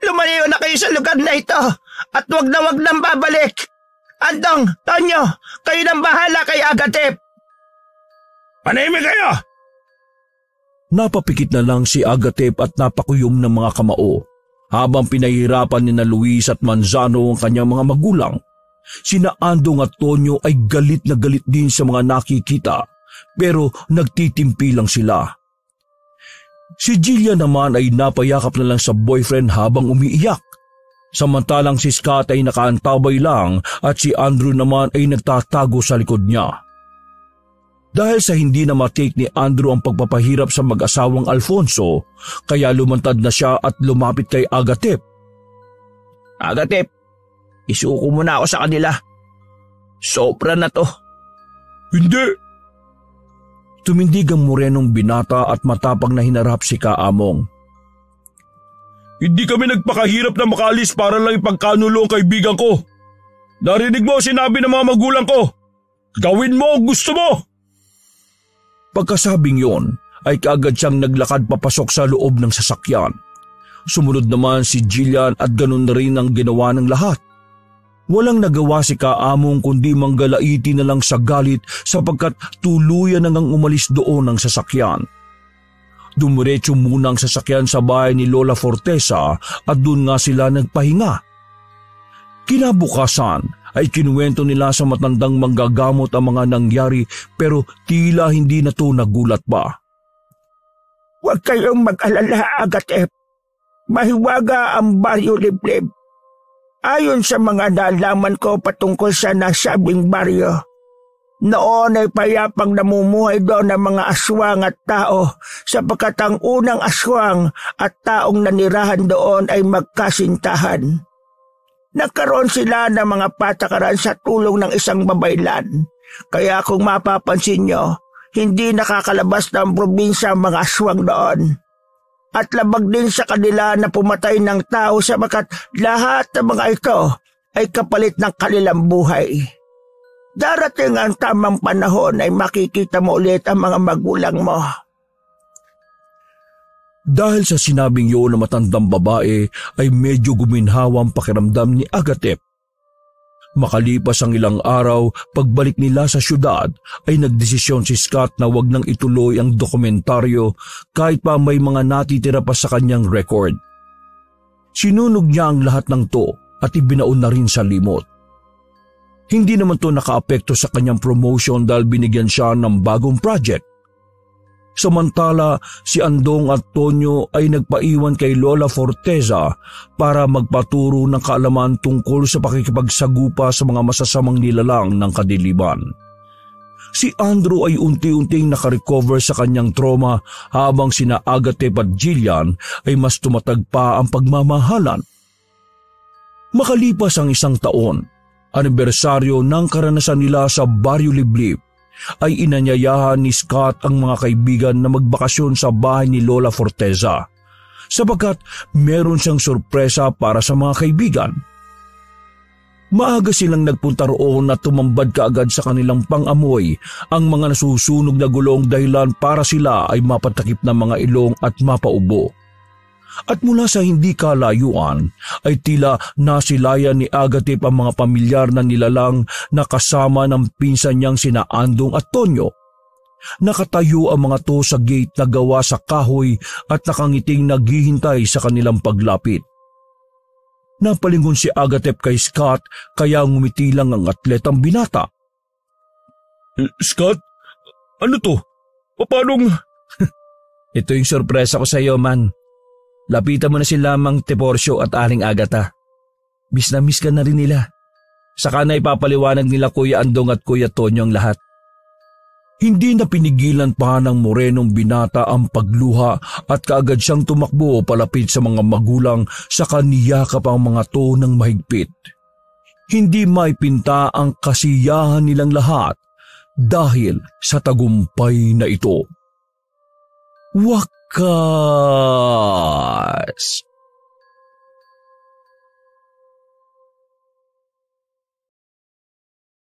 Lumayo na kayo sa lugar na ito at wag nang babalik. Andong, Tonyo, kayo nang bahala kay Agatep. Panahimik kayo! Napapikit na lang si Agatep at napakuyom ng mga kamao habang pinahirapan ni na Luis at Manzano ang kanyang mga magulang. Sina Andong at Tonyo ay galit na galit din sa mga nakikita pero nagtitimpi lang sila. Si Jillian naman ay napayakap na lang sa boyfriend habang umiiyak. Samantalang si Scott ay nakaantabay lang at si Andrew naman ay nagtatago sa likod niya. Dahil sa hindi na matake ni Andrew ang pagpapahirap sa mag-asawang Alfonso, kaya lumantad na siya at lumapit kay Agatep. Agatep, isuko mo na ako sa kanila. Sobra na to. Hindi. Tumindig ang morenong binata at matapang na hinarap si Kaamong. Hindi kami nagpakahirap na makaalis para lang ipagkanulo ang kaibigan ko. Narinig mo sinabi ng mga magulang ko. Gawin mo ang gusto mo. Pagkasabing yon ay kaagad siyang naglakad papasok sa loob ng sasakyan. Sumunod naman si Jillian at ganun na rin ang ginawa ng lahat. Walang nagawa si Kaamong kundi manggalaiti na lang sa galit sapagkat tuluyan na ngang umalis doon ang sasakyan. Dumiretso muna ang sasakyan sa bahay ni Lola Fortesa at doon nga sila nagpahinga. Kinabukasan ay kinuwento nila sa matandang manggagamot ang mga nangyari pero tila hindi na to nagulat pa. Huwag kayong mag-alala, Agatep. Mahiwaga ang baryo liblib. Ayon sa mga nalaman ko patungkol sa nasabing baryo, noon ay payapang namumuhay doon ang mga aswang at tao sapagkat ang unang aswang at taong nanirahan doon ay magkasintahan. Nagkaroon sila ng mga patakaran sa tulong ng isang babaylan. Kaya kung mapapansin nyo, hindi nakakalabas ng probinsya ang mga aswang doon. At labag din sa kanila na pumatay ng tao sapagkat lahat ng mga ito ay kapalit ng kanilang buhay. Darating ang tamang panahon ay makikita mo ulit ang mga magulang mo. Dahil sa sinabing yun na matandang babae ay medyo guminhawa ang pakiramdam ni Agatep. Makalipas ang ilang araw, pagbalik nila sa syudad ay nagdesisyon si Scott na wag nang ituloy ang dokumentaryo kahit pa may mga natitira pa sa kanyang record. Sinunog niya ang lahat ng to at ibinaon na rin sa limot. Hindi naman to nakaapekto sa kanyang promotion dahil binigyan siya ng bagong project. Samantala, si Andong at Tonyo ay nagpaiwan kay Lola Forteza para magpaturo ng kaalaman tungkol sa pakikipagsagupa sa mga masasamang nilalang ng kadiliman. Si Andrew ay unti-unting nakarecover sa kanyang trauma habang sina Agatep at Jillian ay mas tumatag pa ang pagmamahalan. Makalipas ang 1 taon, anibersaryo ng karanasan nila sa Baryo Liblib, ay inanyayahan ni Scott ang mga kaibigan na magbakasyon sa bahay ni Lola Forteza sapagkat meron siyang sorpresa para sa mga kaibigan. Maaga silang nagpunta roon at tumambad kaagad sa kanilang pangamoy ang mga nasusunog na gulong dahilan para sila ay mapatakip ng mga ilong at mapaubo. At mula sa hindi kalayuan ay tila nasilayan ni Agatep ang mga pamilyar na nilalang na kasama ng pinsan niyang sina Andong at Tonyo. Nakatayo ang mga to sa gate na gawa sa kahoy at nakangiting naghihintay sa kanilang paglapit. Napalingon si Agatep kay Scott kaya ngumiti lang ang atletang binata. Scott? Ano to? Paanong... Ito yung sorpresa ko sa iyo, man. Lapitan mo na si Lamang Tiporcio at Aling Agata. Miss na miss ka na rin nila. Saka na ipapaliwanag nila Kuya Andong at Kuya Tonyo ang lahat. Hindi na pinigilan pa ng morenong binata ang pagluha at kaagad siyang tumakbo palapit sa mga magulang sa kaniyakap ang mga to ng mahigpit. Hindi maipinta ang kasiyahan nilang lahat dahil sa tagumpay na ito. Wakas!